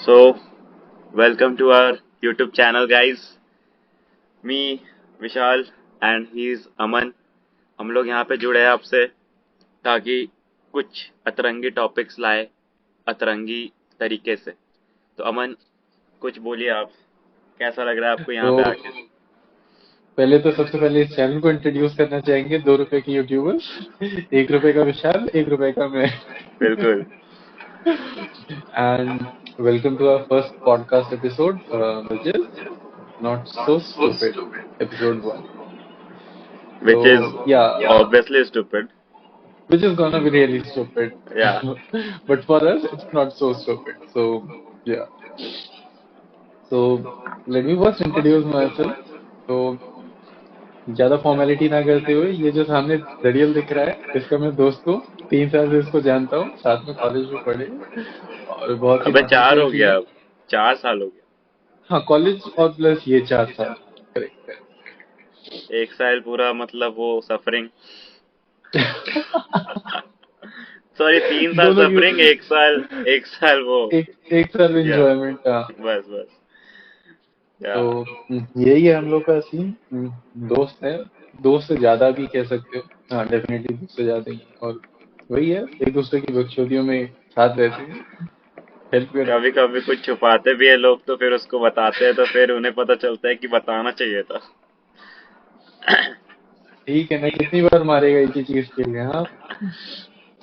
So, welcome to our YouTube channel, guys. Me, Vishal and he's अमन. हम लोग यहाँ पे जुड़े हैं आपसे ताकि कुछ अतरंगी टॉपिक्स लाए अतरंगी तरीके से. तो अमन, कुछ बोलिए आप. कैसा लग रहा है आपको यहाँ तो पे आके? पहले तो सबसे पहले इस चैनल को इंट्रोड्यूस करना चाहेंगे। 2 रुपए के यूट्यूबर्स, 1 रुपए का विशाल, 1 रुपए का मैं। बिल्कुल. And welcome to our first podcast episode, which is not so stupid, episode 1। Which is तो या obviously stupid. which is gonna be really stupid, Yeah. but for us it's not so stupid. So yeah, so let me first introduce myself. तो ज्यादा formality ना करते हुए, ये जो सामने दरियल दिख रहा है, इसका मैं दोस्त हूँ। 3 साल से इसको जानता हूँ, साथ में कॉलेज में पढ़े और बहुत ही अबे मजे 4 किए हो भी गया हैं। अब. 4 साल हो गया. हाँ, कॉलेज और प्लस ये 4 साल। करेक्ट। 1 साल पूरा मतलब वो सफरिंग. सॉरी, 3 साल दोनों की सफरिंग, 1 साल. 1 साल वो. एक साल या. एंजॉयमेंट का। बस बस. या. तो यही है हम लोग का सीन। दोस्त है, दोस्त से ज्यादा भी कह सकते हो। हाँ, डेफिनेटली दोस्त से ज्यादा ही। और वही है, एक दूसरे की बख्शोदियों में साथ रहते हैं, हेल्प करते कभी हैं। कभी कुछ छुपाते भी है लोग तो फिर उसको बताते हैं तो फिर उन्हें पता चलता है कि बताना चाहिए था. ठीक है ना, कितनी बार मारेगा एक ही चीज के लिए? हाँ,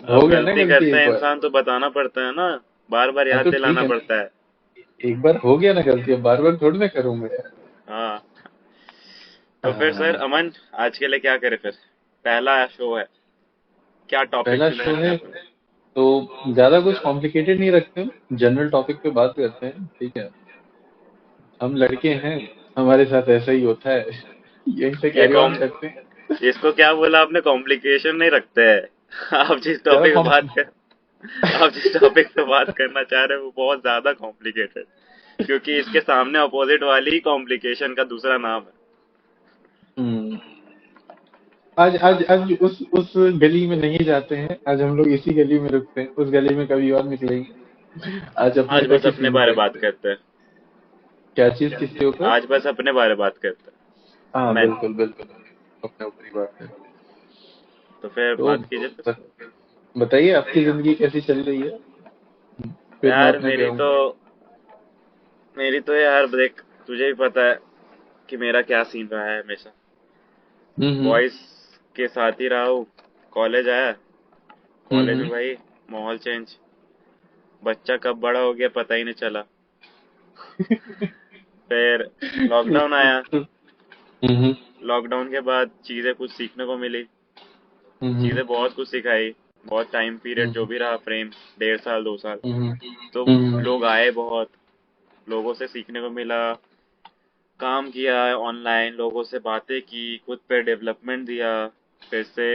अब हो गया ना गलती गलती करता एक है बार। इंसान तो बताना पड़ता है ना. बार बार हाँ याद तो ठीक दिलाना है ना, पड़ता है. एक बार हो गया ना गलती, अब बार बार थोड़ी ना करूंगा यार। हाँ. तो फिर सर हाँ, अमन, आज के लिए क्या करें फिर? पहला शो है. क्या टॉपिक पहला चुने शो हमने है अपने? तो ज्यादा कुछ कॉम्प्लिकेटेड नहीं रखते, जनरल टॉपिक पे बात करते हैं, ठीक है। हम लड़के हैं, हमारे साथ ऐसा ही होता है। यहीं से ये कैरी ऑन कॉम करते हैं। इसको क्या बोला आपने? कॉम्प्लिकेशन नहीं रखते हैं. आप जिस ज्यादा टॉपिक पे कॉम बात कर आप जिस टॉपिक पे बात करना चाह रहे हैं वो बहुत ज्यादा कॉम्प्लिकेटेड, क्योंकि इसके सामने अपोजिट वाली ही कॉम्प्लिकेशन का दूसरा नाम है. हम्म, आज आज आज उस गली में नहीं जाते हैं, आज हम लोग इसी गली में रुकते हैं, उस गली में कभी और निकलेंगे। आज अपने आज तक बस ही अपने सीमित बारे में बात रखते हैं। करते हैं. क्या चीज, किसके ऊपर? आज बस अपने बारे में बात करते हैं. हाँ मैन. बिल्कुल बिल्कुल, अपने ऊपर ही बात है। तो फिर तो बात कीजिए फिर. बताइए, आपकी जिंदगी कैसी चल रही है? फिर मैं यार अपने पे आऊंगा। मेरी तो यार देख, तुझे भी पता है कि मेरा क्या सीन रहा है हमेशा. हम्म बॉयज के साथ ही रहा हूँ. कॉलेज आया. कॉलेज में हम्म भाई माहौल चेंज. बच्चा कब बड़ा हो गया पता ही नहीं चला. फिर लॉकडाउन आया. हम्म लॉकडाउन के बाद चीजें कुछ सीखने को मिली. हम्म चीजें बहुत कुछ सिखाई. बहुत टाइम पीरियड जो हम्म भी रहा, फ्रेम 1.5 साल 2 साल. हम्म तो हम्म लोग आए बहुत. लोगों से सीखने को मिला. काम किया ऑनलाइन, लोगों से बातें की, खुद पे डेवलपमेंट दिया. फिर से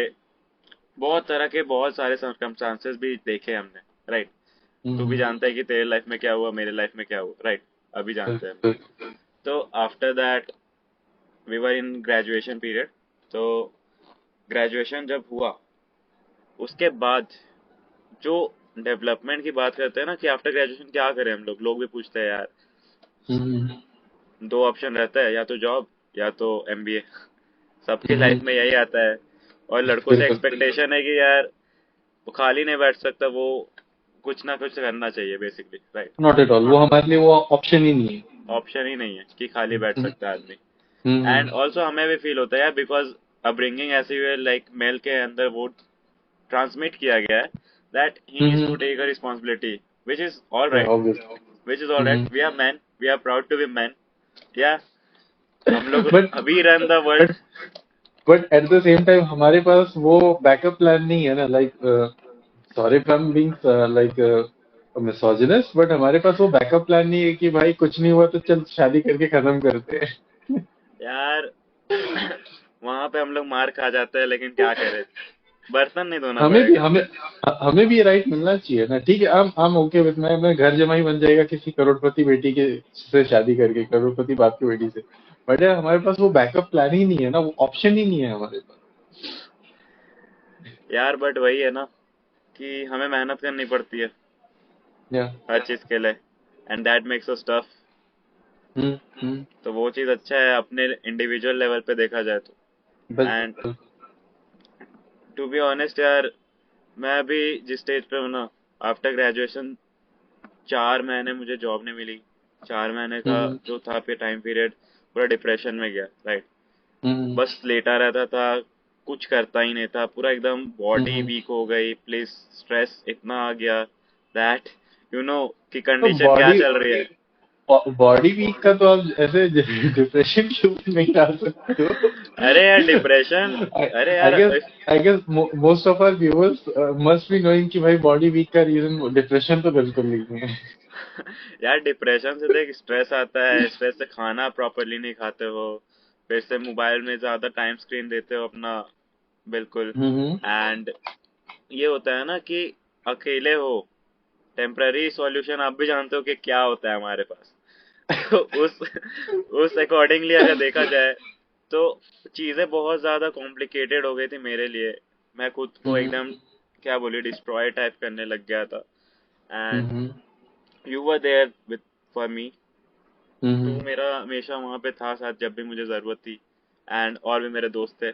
बहुत तरह के बहुत सारे सर्कमस्टांसेस भी देखे हमने. राइट. तू भी हम्म जानता है कि तेरे लाइफ में क्या हुआ, मेरे लाइफ में क्या हुआ. राइट. अभी जानते हैं हम. बिल्कुल। तो after that we were in graduation period. तो ग्रेजुएशन जब हुआ उसके बाद जो डेवलपमेंट की बात करते हैं ना कि आफ्टर ग्रेजुएशन क्या करें, हम लोग भी पूछते हैं यार. हम्म दो ऑप्शन रहता है, या तो जॉब या तो एमबीए. सबके हम्म लाइफ में यही आता है. और लड़कों से बिल्कुल। एक्सपेक्टेशन है कि यार वो खाली नहीं बैठ सकता, वो कुछ ना कुछ करना चाहिए basically. Right. Not at all, वो हमारे लिए वो ऑप्शन ही नहीं है। ऑप्शन ही नहीं है कि खाली बैठ हम्म सकता है आदमी. एंड हम्म ऑल्सो हमें भी फील होता है यार, बिकॉज अपब्रिंगिंग ऐसी है, लाइक मेल के अंदर वो ट्रांसमिट किया गया है that he needs to hmm take a responsibility, which is all yeah right. Obvious. Which is all right. We are man, we are proud to be man. Yeah. हम लोग but अभी run the world. But but at the same time हमारे पास वो backup plan नहीं है ना, like sorry if I am being like misogynous, but हमारे पास वो बैकअप प्लान नहीं है कि भाई कुछ नहीं हुआ तो चल शादी करके खत्म करते हैं। यार वहां पे हम लोग मार खा जाते हैं, लेकिन क्या करें. बर्तन नहीं धोना हमें भी पड़ेगा. हमें हमें भी राइट मिलना चाहिए ना। ठीक है, I'm ओके विद, मैं घर जमाई बन जाएगा किसी करोड़पति बेटी के से शादी करके, करोड़पति बाप की बेटी से। बट यार हमारे पास वो बैकअप प्लान ही नहीं है ना, वो ऑप्शन ही नहीं है हमारे पास। यार बट वही है ना कि हमें मेहनत करनी पड़ती है या हर चीज के लिए. And that makes us tough. Hmm. तो वो चीज अच्छा है अपने इंडिविजुअल लेवल पे देखा जाए तो। एंड बिल्कुल। टू बी ऑनेस्ट यार, मैं अभी जिस स्टेज पे हूँ ना, आफ्टर ग्रेजुएशन 4 महीने मुझे जॉब नहीं मिली। 4 महीने का हम्म जो था पे टाइम पीरियड पूरा डिप्रेशन में गया, राइट। हम्म बस लेटा रहता था, कुछ करता ही नहीं था, पूरा एकदम बॉडी हम्म। वीक हो गई, प्लीज स्ट्रेस इतना आ गया दैट यू नो कि तो कंडीशन क्या चल रही है। बॉडी वीक का तो आप ऐसे डिप्रेशन क्यों नहीं डाल सकते हो? अरे यार डिप्रेशन, अरे आई यार guess I guess most of our viewers must be knowing कि भाई बॉडी वीक का रीजन डिप्रेशन तो बिल्कुल नहीं है। यार डिप्रेशन से देख स्ट्रेस आता है, स्ट्रेस से खाना प्रॉपरली नहीं खाते हो, फिर से मोबाइल में ज्यादा टाइम स्क्रीन देते हो अपना, बिल्कुल। हम्म एंड ये होता है ना कि अकेले हो, टेम्पररी सॉल्यूशन आप भी जानते हो कि क्या होता है हमारे पास। तो उस अकॉर्डिंगली अगर देखा जाए तो चीजें बहुत ज्यादा कॉम्प्लिकेटेड हो गई थी मेरे लिए। मैं खुद को हम्म एकदम क्या बोले डिस्ट्रॉय टाइप करने लग गया था। And hmm you were there with for me. तू हम्म मेरा हमेशा वहां पे था साथ जब भी मुझे जरूरत थी। एंड और भी मेरे दोस्त थे।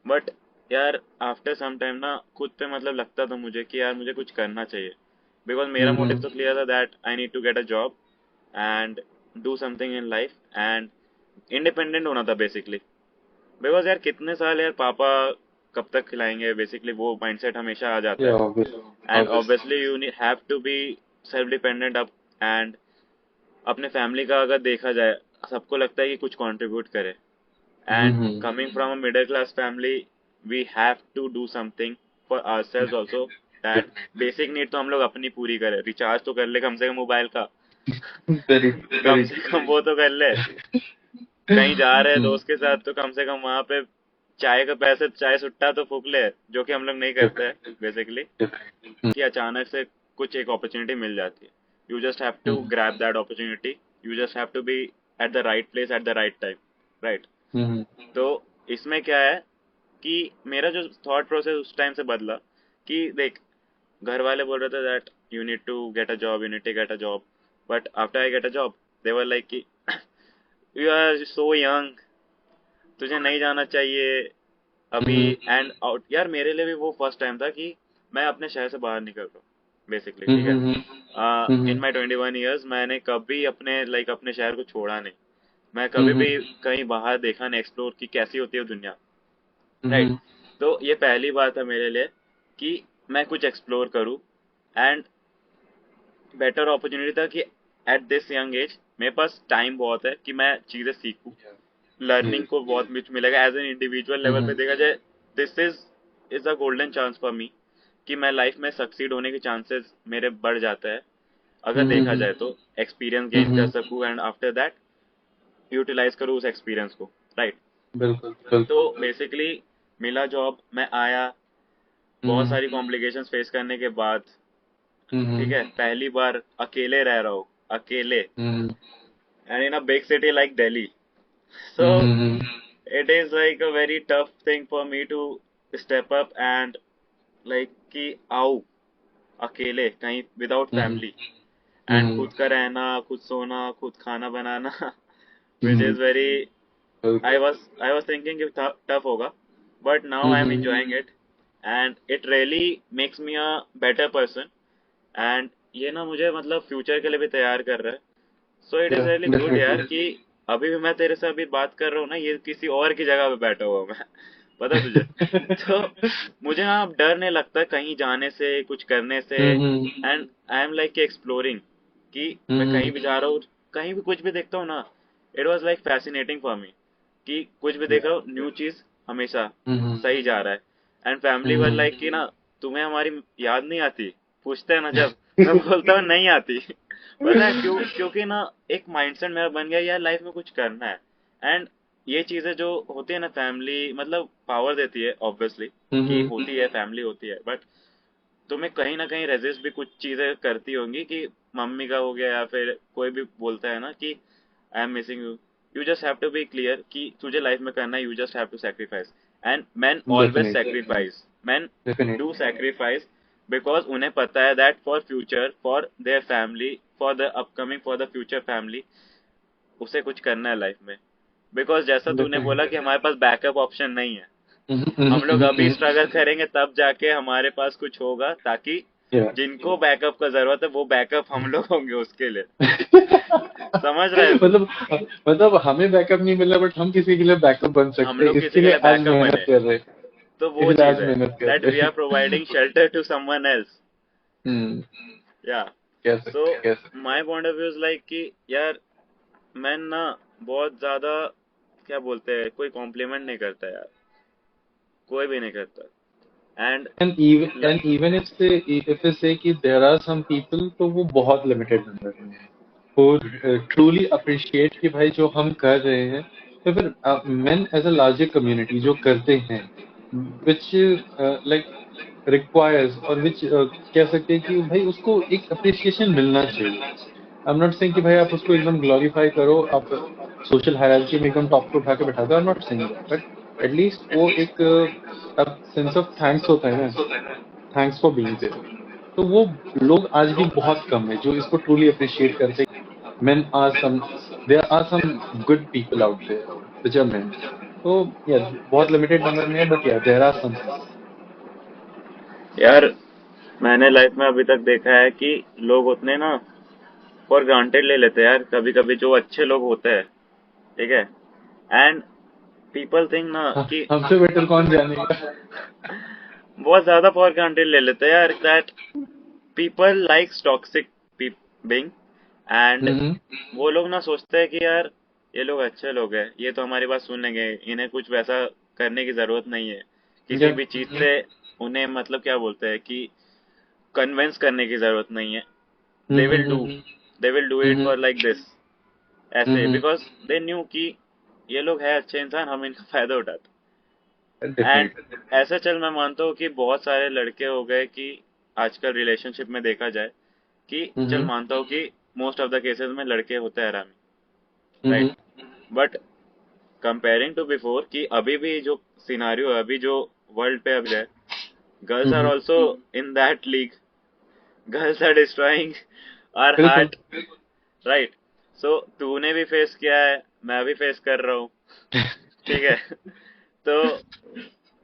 बट यार आफ्टर सम टाइम ना खुद पे मतलब लगता था मुझे कि यार मुझे कुछ करना चाहिए। बिकॉज मेरा मोटिव हम्म तो क्लियर था that I need to get a job and do something in life and independent होना था बेसिकली। बिकॉज यार कितने साल यार पापा कब तक खिलाएंगे, बेसिकली वो माइंडसेट हमेशा आ जाता या है। Obvious and obvious. Obviously you have to be self dependent up. And अपने फैमिली का अगर देखा जाए, सबको लगता है कि कुछ कंट्रीब्यूट करे। And hmm coming from a middle class family, we have to do something for ourselves also, that basic need तो हम लोग अपनी पूरी करें, रिचार्ज तो कर ले कम से कम मोबाइल का। वेरी कम वेरी से कम वो तो कर ले। कहीं जा रहे हैं दोस्त के साथ तो कम से कम वहां पे चाय का पैसे, चाय सुट्टा तो फूक ले, जो कि हम लोग नहीं करते हैं बेसिकली। कि अचानक से कुछ एक अपॉर्चुनिटी मिल जाती है, you just have to grab that opportunity, you just have to be at the right place at the right time, right. Hmm तो इसमें क्या है कि मेरा जो थॉट प्रोसेस उस टाइम से बदला कि देख, घर वाले बोल रहे थे that you need to get a job, you need to get a job. But after I get a job they were like कि यू आर सो यंग, तुझे नहीं जाना चाहिए अभी। एंड आउट यार मेरे लिए भी वो फर्स्ट टाइम था कि मैं अपने शहर से बाहर निकल रहा हूँ बेसिकली, ठीक है। इन माई 21 ईयर्स मैंने कभी अपने लाइक अपने शहर को छोड़ा नहीं। मैं कभी भी कहीं बाहर देखा नहीं, एक्सप्लोर की कैसी होती है दुनिया, राइट। तो ये पहली बात है मेरे लिए कि मैं कुछ एक्सप्लोर करूँ। एंड बेटर अपॉर्चुनिटी था कि एट दिस यंग एज मेरे पास टाइम बहुत है कि मैं चीजें सीखूं, लर्निंग को बहुत कुछ मिलेगा एज एन इंडिविजुअल लेवल पे देखा जाए। This is a golden chance for me कि मैं लाइफ में सक्सीड होने के चांसेस मेरे बढ़ जाता है अगर देखा जाए तो, एक्सपीरियंस गेन कर सकूं एंड आफ्टर दैट यूटिलाइज करूं उस एक्सपीरियंस को, राइट। बिल्कुल तो बिल्कुल। बेसिकली मिला जॉब, मैं आया, बहुत हम्म सारी कॉम्प्लिकेशंस फेस करने के बाद, ठीक हम्म है, पहली बार अकेले रह रहा हूँ, अकेले, hmm and in a big city like Delhi. So hmm it is like a very tough thing for me to step up and like कि आओ अकेले कहीं विदाउट हम्म फैमिली, एंड हम्म खुद का रहना, खुद सोना, खुद खाना बनाना which हम्म is very, बिल्कुल। I was thinking कि tough होगा, but now I am enjoying it and it really makes me a better person। And ये ना मुझे मतलब फ्यूचर के लिए भी तैयार कर रहा है। सो इट या इज रियली गुड डेफिनेटली। यार कि अभी भी मैं तेरे से अभी बात कर रहा हूँ ना, ये किसी और की जगह पे बैठा हुआ हूँ मैं पता है तुझे। तो मुझे ना अब डर नहीं लगता कहीं जाने से, कुछ करने से। Hmm and I am like exploring कि मैं कहीं हम्म भी जा रहा हूँ, कहीं भी कुछ भी देखता हूँ ना, it was like fascinating for me कि कुछ भी देख या रहा हूँ न्यू चीज हमेशा हम्म सही जा रहा है। And family were hmm like कि ना तुम्हें हमारी याद नहीं आती, पूछते हैं ना जब, मैं बोलता हूँ नहीं आती। पता है क्यों? क्योंकि ना एक माइंडसेट मेरा बन गया यार लाइफ में कुछ करना है। एंड ये चीजें जो होती है ना, फैमिली मतलब पावर देती है ऑब्वियसली, कि हम्म होती है फैमिली होती है, बट तुम्हें कहीं ना कहीं रेजिस्ट भी कुछ चीजें करती होंगी कि मम्मी का हो गया या फिर कोई भी बोलता है ना कि I am missing you. You just have to be clear कि तुझे लाइफ में करना है, you just have to sacrifice. And man always definitely sacrifice, man do definitely. Sacrifice. Because उन्हें पता है that for future, for their family, for the upcoming, for the future family, उसे कुछ करना है लाइफ में। बिकॉज जैसा तूने बोला कि हमारे पास बैकअप ऑप्शन नहीं है, हम लोग अभी स्ट्रगल करेंगे तब जाके हमारे पास कुछ होगा, ताकि जिनको बैकअप का जरूरत है वो बैकअप हम लोग होंगे उसके लिए। समझ रहे हैं तू? मतलब हमें बैकअप नहीं मिला बट हम किसी के लिए बैकअप बन हम सकते हैं, लोग किसी इसके के लिए लिए आज बैकअप मेहनत बने, कर रहे हैं, तो वो इसके लिए चीज आज है मेहनत कर दैट रहे we are providing shelter to someone else. Hmm या कह सो सकते कह सकते my point of view is like कि यार मैं ना बहुत ज्यादा, क्या बोलते हैं, कोई कॉम्प्लीमेंट नहीं करता यार, कोई भी नहीं करता। And and even if they say कि there are some people, तो वो बहुत लिमिटेड नंबर में है वो ट्रूली अप्रिशिएट कि भाई जो हम कर रहे हैं, तो फिर men as a larger community जो करते हैं, which like requires और which कह सकते हैं कि भाई उसको एक अप्रिसिएशन मिलना चाहिए। आई एम नॉट सेइंग कि भाई आप उसको एकदम ग्लोरीफाई करो, आप सोशल हायरार्की में एकदम टॉप पे उठा के बैठा दो, I am not saying that, but at least वो एक अब सेंस ऑफ थैंक्स होता है ना, थैंक्स फॉर बीइंग देयर, तो वो लोग आज भी बहुत कम है जो इसको ट्रूली अप्रिशिएट करते हैं। men are some there are some good people out there which are men, तो yeah, बहुत लिमिटेड नंबर में है, but yeah, there are some people. यार मैंने लाइफ में अभी तक देखा है कि लोग उतने ना फॉर ग्रांटेड ले लेते हैं यार, कभी कभी जो अच्छे लोग होते हैं, ठीक है, एंड पीपल थिंक ना कि हमसे बेटर कौन जानेगा। बहुत ज्यादा फॉर ग्रांटेड ले लेते हैं यार, that people likes toxic being. And hmm वो लोग ना सोचते हैं कि यार ये लोग अच्छे लोग हैं, ये तो हमारी बात सुनेंगे, इन्हें कुछ वैसा करने की जरूरत नहीं है, किसी yeah. भी चीज से उन्हें मतलब क्या बोलते हैं कि कन्विंस करने की जरूरत नहीं है। They will do hmm they will do it for like this, ऐसे, हम्म बिकॉज दे न्यू कि ये लोग है अच्छे इंसान, हम इनका फायदा उठाते। एंड डेफिनेटली ऐसे चल मैं मानता हूँ कि बहुत सारे लड़के हो गए कि आजकल रिलेशनशिप में देखा जाए कि चल हम्म मानता हूँ कि मोस्ट ऑफ द केसेस में लड़के होते हैं हरामी, hmm right, but comparing to before कि अभी भी जो सिनारियो है, अभी जो वर्ल्ड पे अभी है, girls are hmm also in that league, girls are destroying our बिल्कुल। Heart, right. सो तूने भी फेस किया है, मैं भी फेस कर रहा हूँ, ठीक है। तो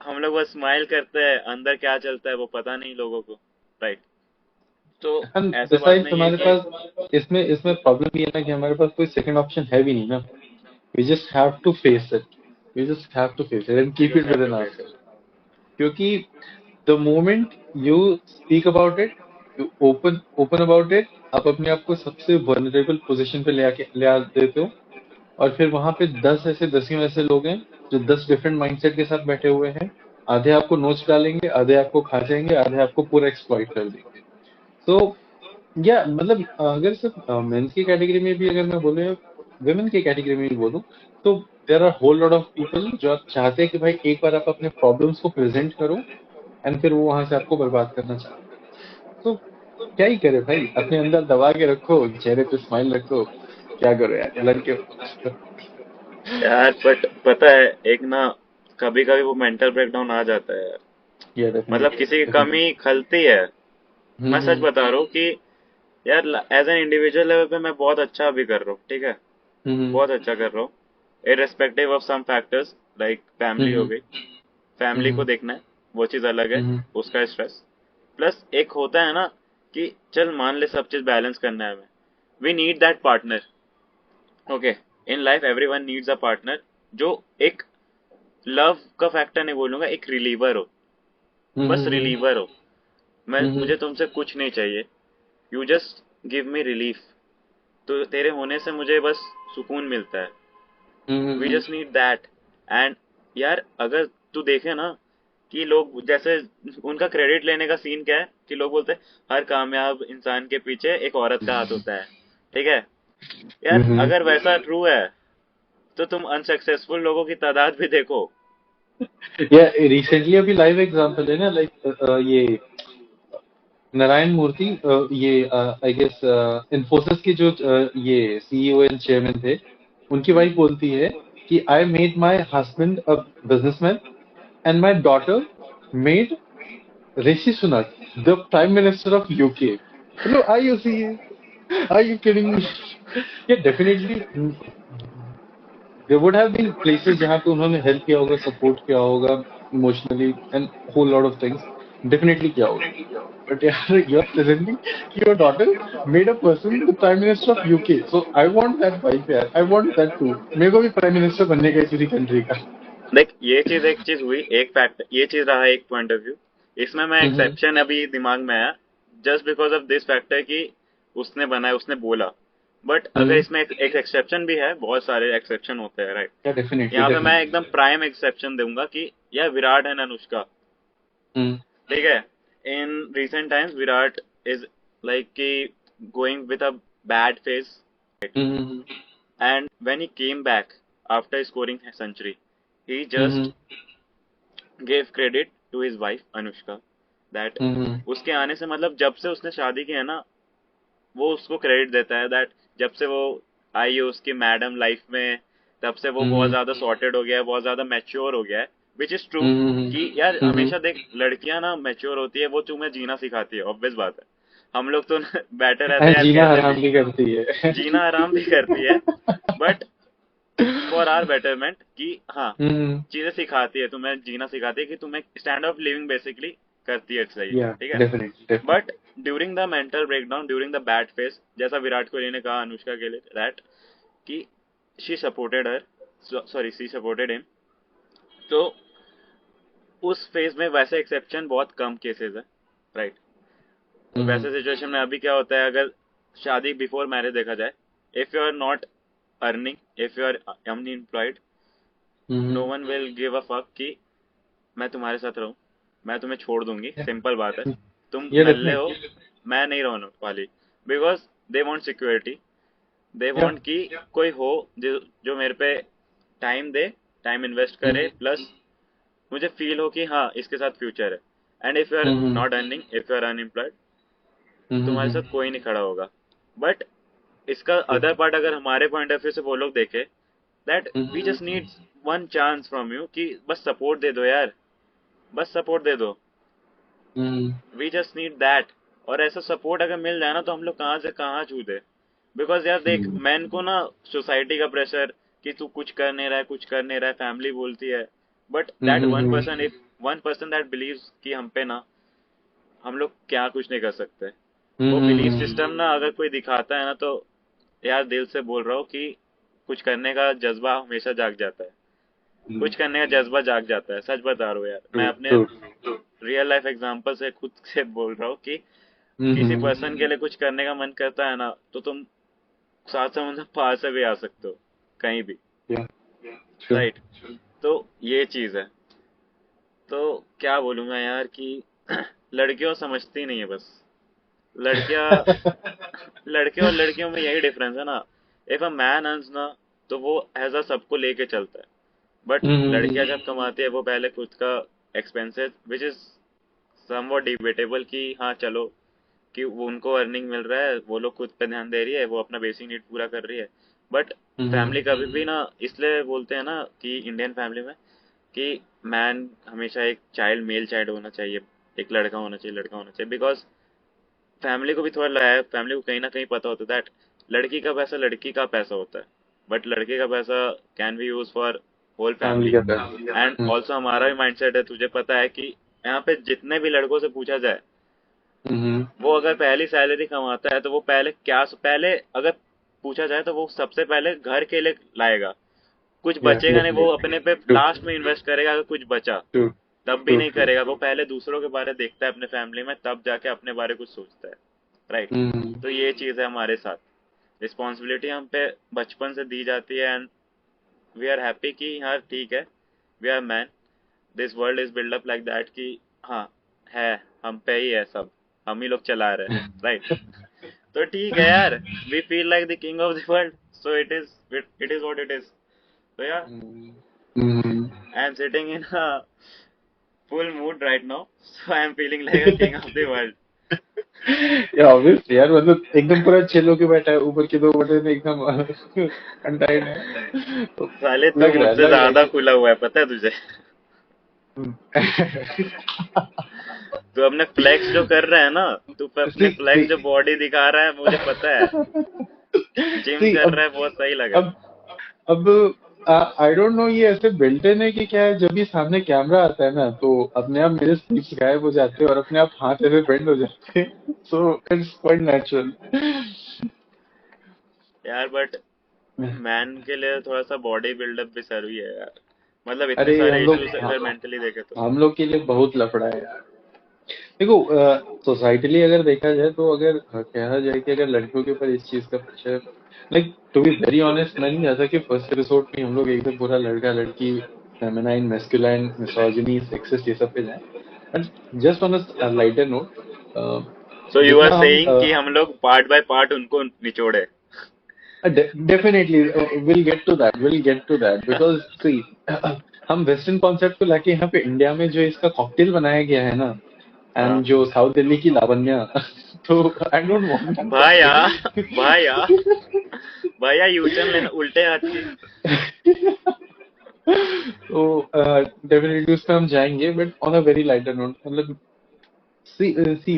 हम लोग बस स्माइल करते हैं, अंदर क्या चलता है वो पता नहीं लोगों को, राइट। तो एंड ऐसा बात बिसाइड्स नहीं है हमारे कि पास इसमें इसमें प्रॉब्लम ये है ना कि हमारे पास कोई सेकंड ऑप्शन है भी नहीं ना, we just have to face it, we just have to face it and we keep just it have with to in face ourselves, क्योंकि the moment you speak about it, you open about it, आप अपने आप को सबसे vulnerable position पे ले आ देते हो, और फिर वहां पे 10 ऐसे 10 ऐसे लोग हैं जो 10 डिफरेंट माइंडसेट के साथ बैठे हुए हैं, आधे आपको नोच डालेंगे, आधे आपको खा जाएंगे, आधे आपको पूरा एक्सप्लॉइट कर देंगे। तो या मतलब अगर सिर्फ मेंस की कैटेगरी में भी अगर मैं बोलूँ, वुमेन की कैटेगरी में भी बोलूँ, तो there are whole lot of people जो आप चाहते हैं कि भाई एक बार आप अपने प्रॉब्लम्स को प्रेजेंट करो, एंड फिर वो वहां से आपको बर्बाद करना चाहते हैं। तो क्या ही करे भाई, अपने अंदर दबा के रखो, चेहरे पे स्माइल रखो, क्या करो यार लड़के हो। यार, बट पता है एक ना, कभी कभी वो मेंटल ब्रेकडाउन आ जाता है यार, या मतलब डेफिनेटली किसी की डेफिनेटली। कमी खलती है। मैं सच हम्म बता रहा हूँ कि यार एज एन इंडिविजुअल लेवल पे मैं बहुत अच्छा भी कर रहा हूँ, ठीक है, हम्म बहुत अच्छा कर रहा हूँ, irrespective of some factors like family हो हम्म गई, फैमिली को हम्म देखना है, वो चीज अलग है, हम्म उसका स्ट्रेस, प्लस एक होता है ना कि चल मान ले सब चीज बैलेंस करना है हमें, we need that partner, okay, in life everyone needs a partner, जो एक लव का फैक्टर नहीं बोलूंगा, एक रिलीवर हो, बस हम्म रिलीवर हो। मैं हम्म मुझे तुमसे कुछ नहीं चाहिए, you just give me relief, तो तेरे होने से मुझे बस सुकून मिलता है, we hmm just need that. And यार अगर तू देखे ना कि लोग जैसे उनका क्रेडिट लेने का सीन क्या है कि लोग बोलते हैं हर कामयाब इंसान के पीछे एक औरत का हाथ होता है, ठीक है, यार हम्म अगर वैसा ट्रू है तो तुम अनसक्सेसफुल लोगों की तादाद भी देखो। या रिसेंटली अभी लाइव एग्जांपल है ना, लाइक ये नारायण मूर्ति, ये आई गेस इन्फोसिस के जो ये सीईओ एंड चेयरमैन थे, उनकी हम्म, वाइफ बोलती है कि I made my husband a businessman and my daughter made Rishi Sunak, the Prime Minister of UK. Hello, are you serious? Are you kidding me? Yeah, definitely. There would have been places जहाँ पे उन्होंने help किया होगा, support किया होगा, emotionally and whole lot of things. Definitely किया होगा. But यार, you're presenting your daughter made a person the Prime Minister of UK. So I want that vibe यार. I want that too. मेरे को भी Prime Minister बनने का है किसी country का. देख, ये चीज एक चीज हुई, एक फैक्ट, ये चीज रहा एक पॉइंट ऑफ व्यू। इसमें मैं हम्म एक्सेप्शन अभी दिमाग में आया, just because of this factor कि उसने बनाया, उसने बोला। बट अगर हम्म इसमें एक एक्सेप्शन भी है, बहुत सारे एक्सेप्शन होते हैं, राइट। Yeah, definitely, यहाँ पे मैं definitely. एकदम प्राइम एक्सेप्शन दूंगा कि यह विराट एंड अनुष्का, हम्म ठीक है। In recent times Virat is like कि going with a bad face, hmm and when he came back after scoring a century, he just hmm gave credit to his wife Anushka that हम्म उसके आने से, मतलब जब से उसने शादी की है ना, वो उसको क्रेडिट देता है दैट जब से वो आई है उसकी मैडम लाइफ में, तब से वो बहुत हम्म ज्यादा सॉर्टेड हो गया है, बहुत ज्यादा मैच्योर हो गया है, विच इज ट्रू। हम्म कि यार हम्म हमेशा देख, लड़कियां ना मैच्योर होती है, वो तुम्हें जीना सिखाती है, ऑब्वियस बात है। हम लोग तो बैठे रहते हैं यार, जीना कैसे हराम भी करती है. जीना आराम भी करती है, बट फॉर आर बेटरमेंट, कि हाँ, हम्म चीजें सिखाती है, तुम्हें जीना सिखाती है, कि तुम्हें स्टैंड ऑफ लिविंग बेसिकली करती है, सही, Yeah, ठीक है। definitely, but definitely. During the mental breakdown, during the bad face, जैसा विराट कोहली ने कहा अनुष्का के लिए दैट कि she supported her, sorry she supported him, तो उस फेज में वैसे एक्सेप्शन बहुत कम केसेस है, राइट। तो हम्म वैसे सिचुएशन में अभी क्या होता है, अगर शादी बिफोर मैरिज देखा जाए, if you are not earning, if you are unemployed, no hmm one will give a fuck कि मैं तुम्हारे साथ रहूं, मैं तुम्हें छोड़ दूंगी, Yeah, सिंपल बात है। तुम yeah, नल्ले हो, definitely. मैं नहीं रहने वाली, because they want security, they Yeah. Want कि कोई हो जो मेरे पे टाइम दे, टाइम इन्वेस्ट करे, हम्म प्लस मुझे फील हो कि हाँ इसके साथ फ्यूचर है। And if you are hmm not earning, if you are unemployed, तुम्हारे हम्म साथ कोई नहीं खड़ा होगा। बट इसका Yeah. अदर पार्ट अगर हमारे पॉइंट ऑफ व्यू से वो लोग देखे, that we hmm just need one chance from you, कि बस सपोर्ट दे दो यार, बस सपोर्ट दे दो, हम्म वी जस्ट नीड दैट। और ऐसा सपोर्ट अगर मिल जाए ना, तो हम लोग कहाँ से कहाँ छू दे। बिकॉज यार देख, हम्म मैन को ना सोसाइटी का प्रेशर कि तू कुछ कर नहीं रहा है, कुछ कर नहीं रहा है, फैमिली बोलती है, but that one hmm person, if one person that believes कि हम पे ना, हम लोग क्या कुछ नहीं कर सकते। वो बिलीफ हम्म सिस्टम ना अगर कोई दिखाता है ना, तो यार दिल से बोल रहा हूँ कि कुछ करने का जज्बा हमेशा जाग जाता है, कुछ करने का जज्बा जाग जाता है, सच बता रहा हूँ यार, मैं True, अपने true. रियल लाइफ एग्जांपल से खुद से बोल रहा हूँ कि किसी हम्म पर्सन के लिए कुछ करने का मन करता है ना, तो तुम सात समुद्र पार से भी आ सकते हो, कहीं भी, Yeah, true. राइट। तो ये चीज है। तो क्या बोलूंगा यार कि लड़कियों समझती नहीं है बस, लड़कियां, लड़के और लड़कियों में यही डिफरेंस है ना। इफ अ मैन अर्न्स ना, तो वो एज अ सबको लेके चलता है, बट लड़कियां हम्म जब कमाती है, वो पहले खुद का expenses, which is somewhat debatable, कि हाँ चलो, कि वो उनको अर्निंग मिल रहा है, वो लोग खुद पे ध्यान दे रही है, वो अपना बेसिक नीड पूरा कर रही है, बट हम्म फैमिली कभी भी ना, इसलिए बोलते हैं ना कि इंडियन फैमिली में कि मैन हमेशा एक चाइल्ड, मेल चाइल्ड होना चाहिए, एक लड़का होना चाहिए, लड़का होना चाहिए, बिकॉज फैमिली को भी थोड़ा लगाया, फैमिली को कहीं ना कहीं पता होता है दैट लड़की का पैसा लड़की का पैसा होता है, बट लड़के का पैसा can be use for whole family family. का पैसा. एंड ऑल्सो हमारा भी माइंडसेट है, तुझे पता है कि यहाँ पे जितने भी लड़कों से पूछा जाए, हम्म वो अगर पहली सैलरी कमाता है, तो वो पहले क्या, पहले अगर पूछा जाए तो वो सबसे पहले घर के लिए लाएगा, कुछ Yeah, बचेगा नहीं, वो definitely. अपने पे True, लास्ट में इन्वेस्ट करेगा, अगर कुछ बचा true, तब भी true, नहीं true. करेगा, वो पहले दूसरों के बारे देखता है अपने फैमिली में, तब जाके अपने बारे कुछ सोचता है, राइट। हम्म तो ये चीज है हमारे साथ, रिस्पॉन्सिबिलिटी हम पे बचपन से दी जाती है, एंड वी आर हैप्पी कि हाँ ठीक है, we are man, this world is build up like that, कि हाँ है, हम पे ही है सब, हम ही लोग चला रहे हैं, राइट। तो ठीक है यार, we feel like the king of the world, so it is what it is. तो यार, hmm I am sitting in a full mood right now, so I am feeling like a king of the world. Yeah obviously यार, मतलब एकदम पूरा chill होके बैठा है, ऊपर के दो बटन एकदम अनटाइड है, तो साले तू लग रहा है, मुझसे लग रहा है ज्यादा कि खुला हुआ है, पता है तुझे। हम्म. तू अपने फ्लेक्स जो कर रहा है ना, तू अपने see फ्लेक्स जो see बॉडी दिखा रहा है, मुझे पता है। जिम see कर अब रहा है, बहुत सही लगा। अब अब आई डोंट नो ये ऐसे बिल्ट इन है कि क्या है, जब भी सामने कैमरा आता है ना तो अपने आप मेरे स्लीव्स गायब हो जाते हैं और अपने आप हाथ ऐसे बेंड हो जाते हैं, सो इट्स क्वाइट नेचुरल। यार बट मैन के लिए थोड़ा सा बॉडी बिल्डअप भी जरूरी है यार, मतलब इतने अरे सारे इश्यूज अगर मेंटली देखे तो। हम लोग के लिए बहुत लफड़ा है यार। देखो सोसाइटली अगर देखा जाए तो अगर कहा जाए कि अगर लड़कियों के ऊपर इस चीज का pressure, like to be very honest, मैं नहीं चाहता कि फर्स्ट एपिसोड में हम लोग एकदम पूरा लड़का लड़की फेमिनाइन मेस्कुलाइन मिसोजिनी सेक्सिस्ट ये सब पे जाए, but just on a lighter note, so you are जितना हम सेइंग कि हम लोग पार्ट बाय पार्ट उनको निचोड़े। Definitely will get to that because see हम वेस्टर्न कॉन्सेप्ट को लाके यहाँ पे इंडिया में जो इसका कॉकटेल बनाया गया है ना, हाँ एंड जो साउथ दिल्ली की लावण्या तो आई डोंट भाया, वांट भाया, भैया यू टर्न लेना उल्टे हाथ की। तो डेफिनेटली उस पर हम जाएंगे but on a very lighter note, मतलब सी सी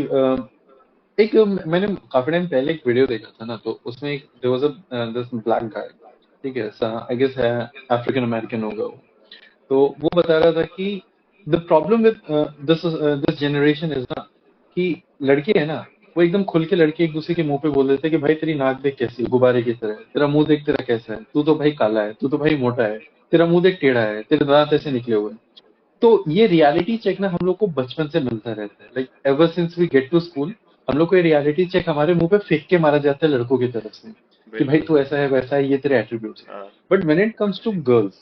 एक मैंने काफी टाइम पहले एक वीडियो देखा था ना, तो उसमें एक there was a this black guy, ठीक है, आई गेस है अफ्रीकन अमेरिकन होगा वो, तो वो बता रहा था कि the problem with this generation is ना कि लड़के है ना, वो एकदम खुल के लड़के एक दूसरे के मुंह पे बोल देते हैं कि भाई तेरी नाक देख कैसी है, गुब्बारे की तरह है, तेरा मुंह देख तेरा कैसा है, तू तो भाई काला है, तू तो भाई मोटा है, तेरा मुंह देख टेढ़ा है, तेरे दांत ऐसे निकले हुए हैं। तो ये रियलिटी चेक ना हम लोग को बचपन से मिलता रहता है, like ever since we get to school हम लोग को ये रियलिटी चेक हमारे मुंह पे फेंक के मारा जाता है लड़कों की तरफ से कि भाई बिल्कुल। तू ऐसा है वैसा है, ये तेरे एट्रीब्यूट्स है। हाँ but when it comes to girls,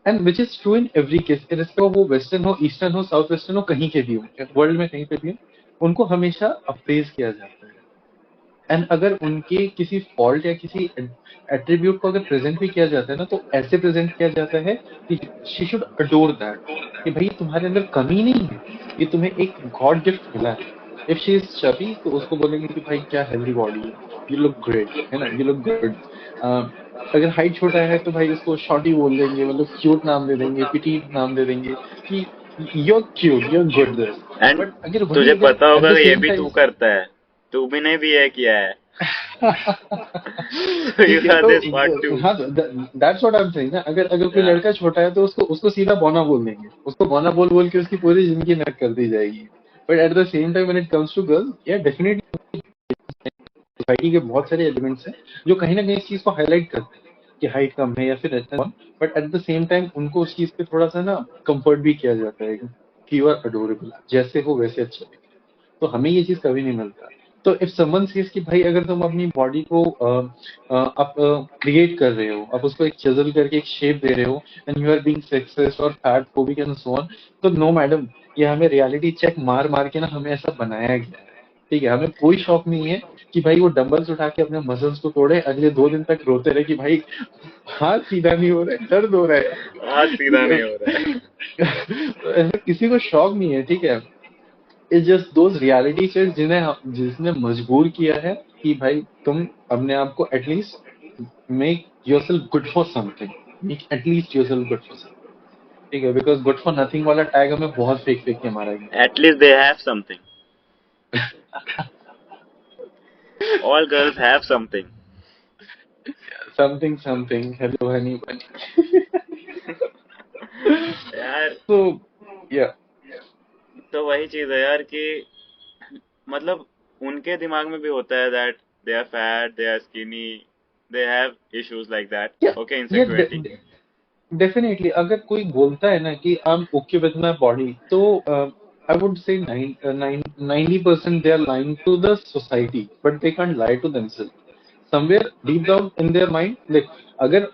and which is true in every case, irrespective of वो वेस्टर्न हो, ईस्टर्न हो, साउथ वेस्टर्न हो, कहीं के भी हो वर्ल्ड में, कहीं पे भी हो, उनको हमेशा अप्रेज किया जाता है। एंड अगर उनके किसी फॉल्ट या किसी एट्रीब्यूट को अगर प्रेजेंट भी किया जाता है ना, तो ऐसे प्रेजेंट किया जाता है कि शी शुड अडोर दैट, कि भाई तुम्हारे अंदर कमी नहीं है, ये तुम्हें एक गॉड गिफ्ट मिला है। इफ शी इज चबी तो उसको बोलेंगे कि भाई क्या हेल्दी बॉडी है, यू लुक ग्रेट, है ना, यू लुक गुड। अगर हाइट छोटा है तो भाई उसको शॉर्टी बोल देंगे, मतलब क्यूट नाम दे देंगे, पिटीट नाम दे देंगे कि you're cute, you're good this। And but अगर वही तुझे अगर पता एट होगा द कि ये सेम भी तू टाइम करता है, तू भी ने भी ये किया है। So you ठीक है have तो this part too। हाँ, that's what I am saying ना, अगर अगर कोई Yeah। लड़का छोटा है तो उसको उसको सीधा बौना बोल देंगे, उसको बौना बोल बोल के उसकी पूरी जिंदगी नरक कर दी जाएगी। But at the same time when it comes to girls, या डेफिनेटली सोसाइटी के बहुत सारे एलिमेंट्स हैं जो कहीं ना कहीं इस चीज को हाईलाइट करते हैं कि हाइट कम है या फिर ऐसा, but at the same time उनको उस चीज पे थोड़ा सा ना कंफर्ट भी किया जाता है कि यू आर अडोरेबल, जैसे हो वैसे अच्छा दिखे। तो हमें ये चीज कभी नहीं मिलता। तो इफ समवन सेज कि भाई अगर तुम अपनी बॉडी को आप क्रिएट कर रहे हो, आप उसको एक चजल करके एक शेप दे रहे हो, and you are being sexist और fat phobic and so on, तो नो मैडम, ये हमें रियलिटी चेक मार मार के ना हमें ऐसा बनाया गया है। ठीक है, हमें कोई शौक नहीं है कि भाई वो डंबल्स उठा के अपने मसल्स को तोड़े, अगले 2 दिन तक रोते रहे कि भाई हाथ सीधा नहीं हो रहा है, दर्द हो रहा है यार। आज सीधा ठीक नहीं हो रहा है। है, तो ऐसा किसी को शौक नहीं है, ठीक है। It's just those reality check जिसने मजबूर किया है कि भाई तुम अपने आप को at least make yourself good for something, make at least yourself good for something. ठीक है, बिकॉज गुड फॉर नथिंग वाला टैग हमें बहुत फेंक फेंक के मारा गया। At least they have something। All girls have something। Something something, hello Honey बनी। यार तो या तो वही चीज है यार कि मतलब उनके दिमाग में भी होता है that they are fat, they are skinny, they have issues like that। या Okay, या insecurity। डेफिनेटली अगर कोई बोलता है ना कि I am okay with my body, तो I would say 90% they are lying to the society, but they can't lie to themselves somewhere deep down in their mind. Like अगर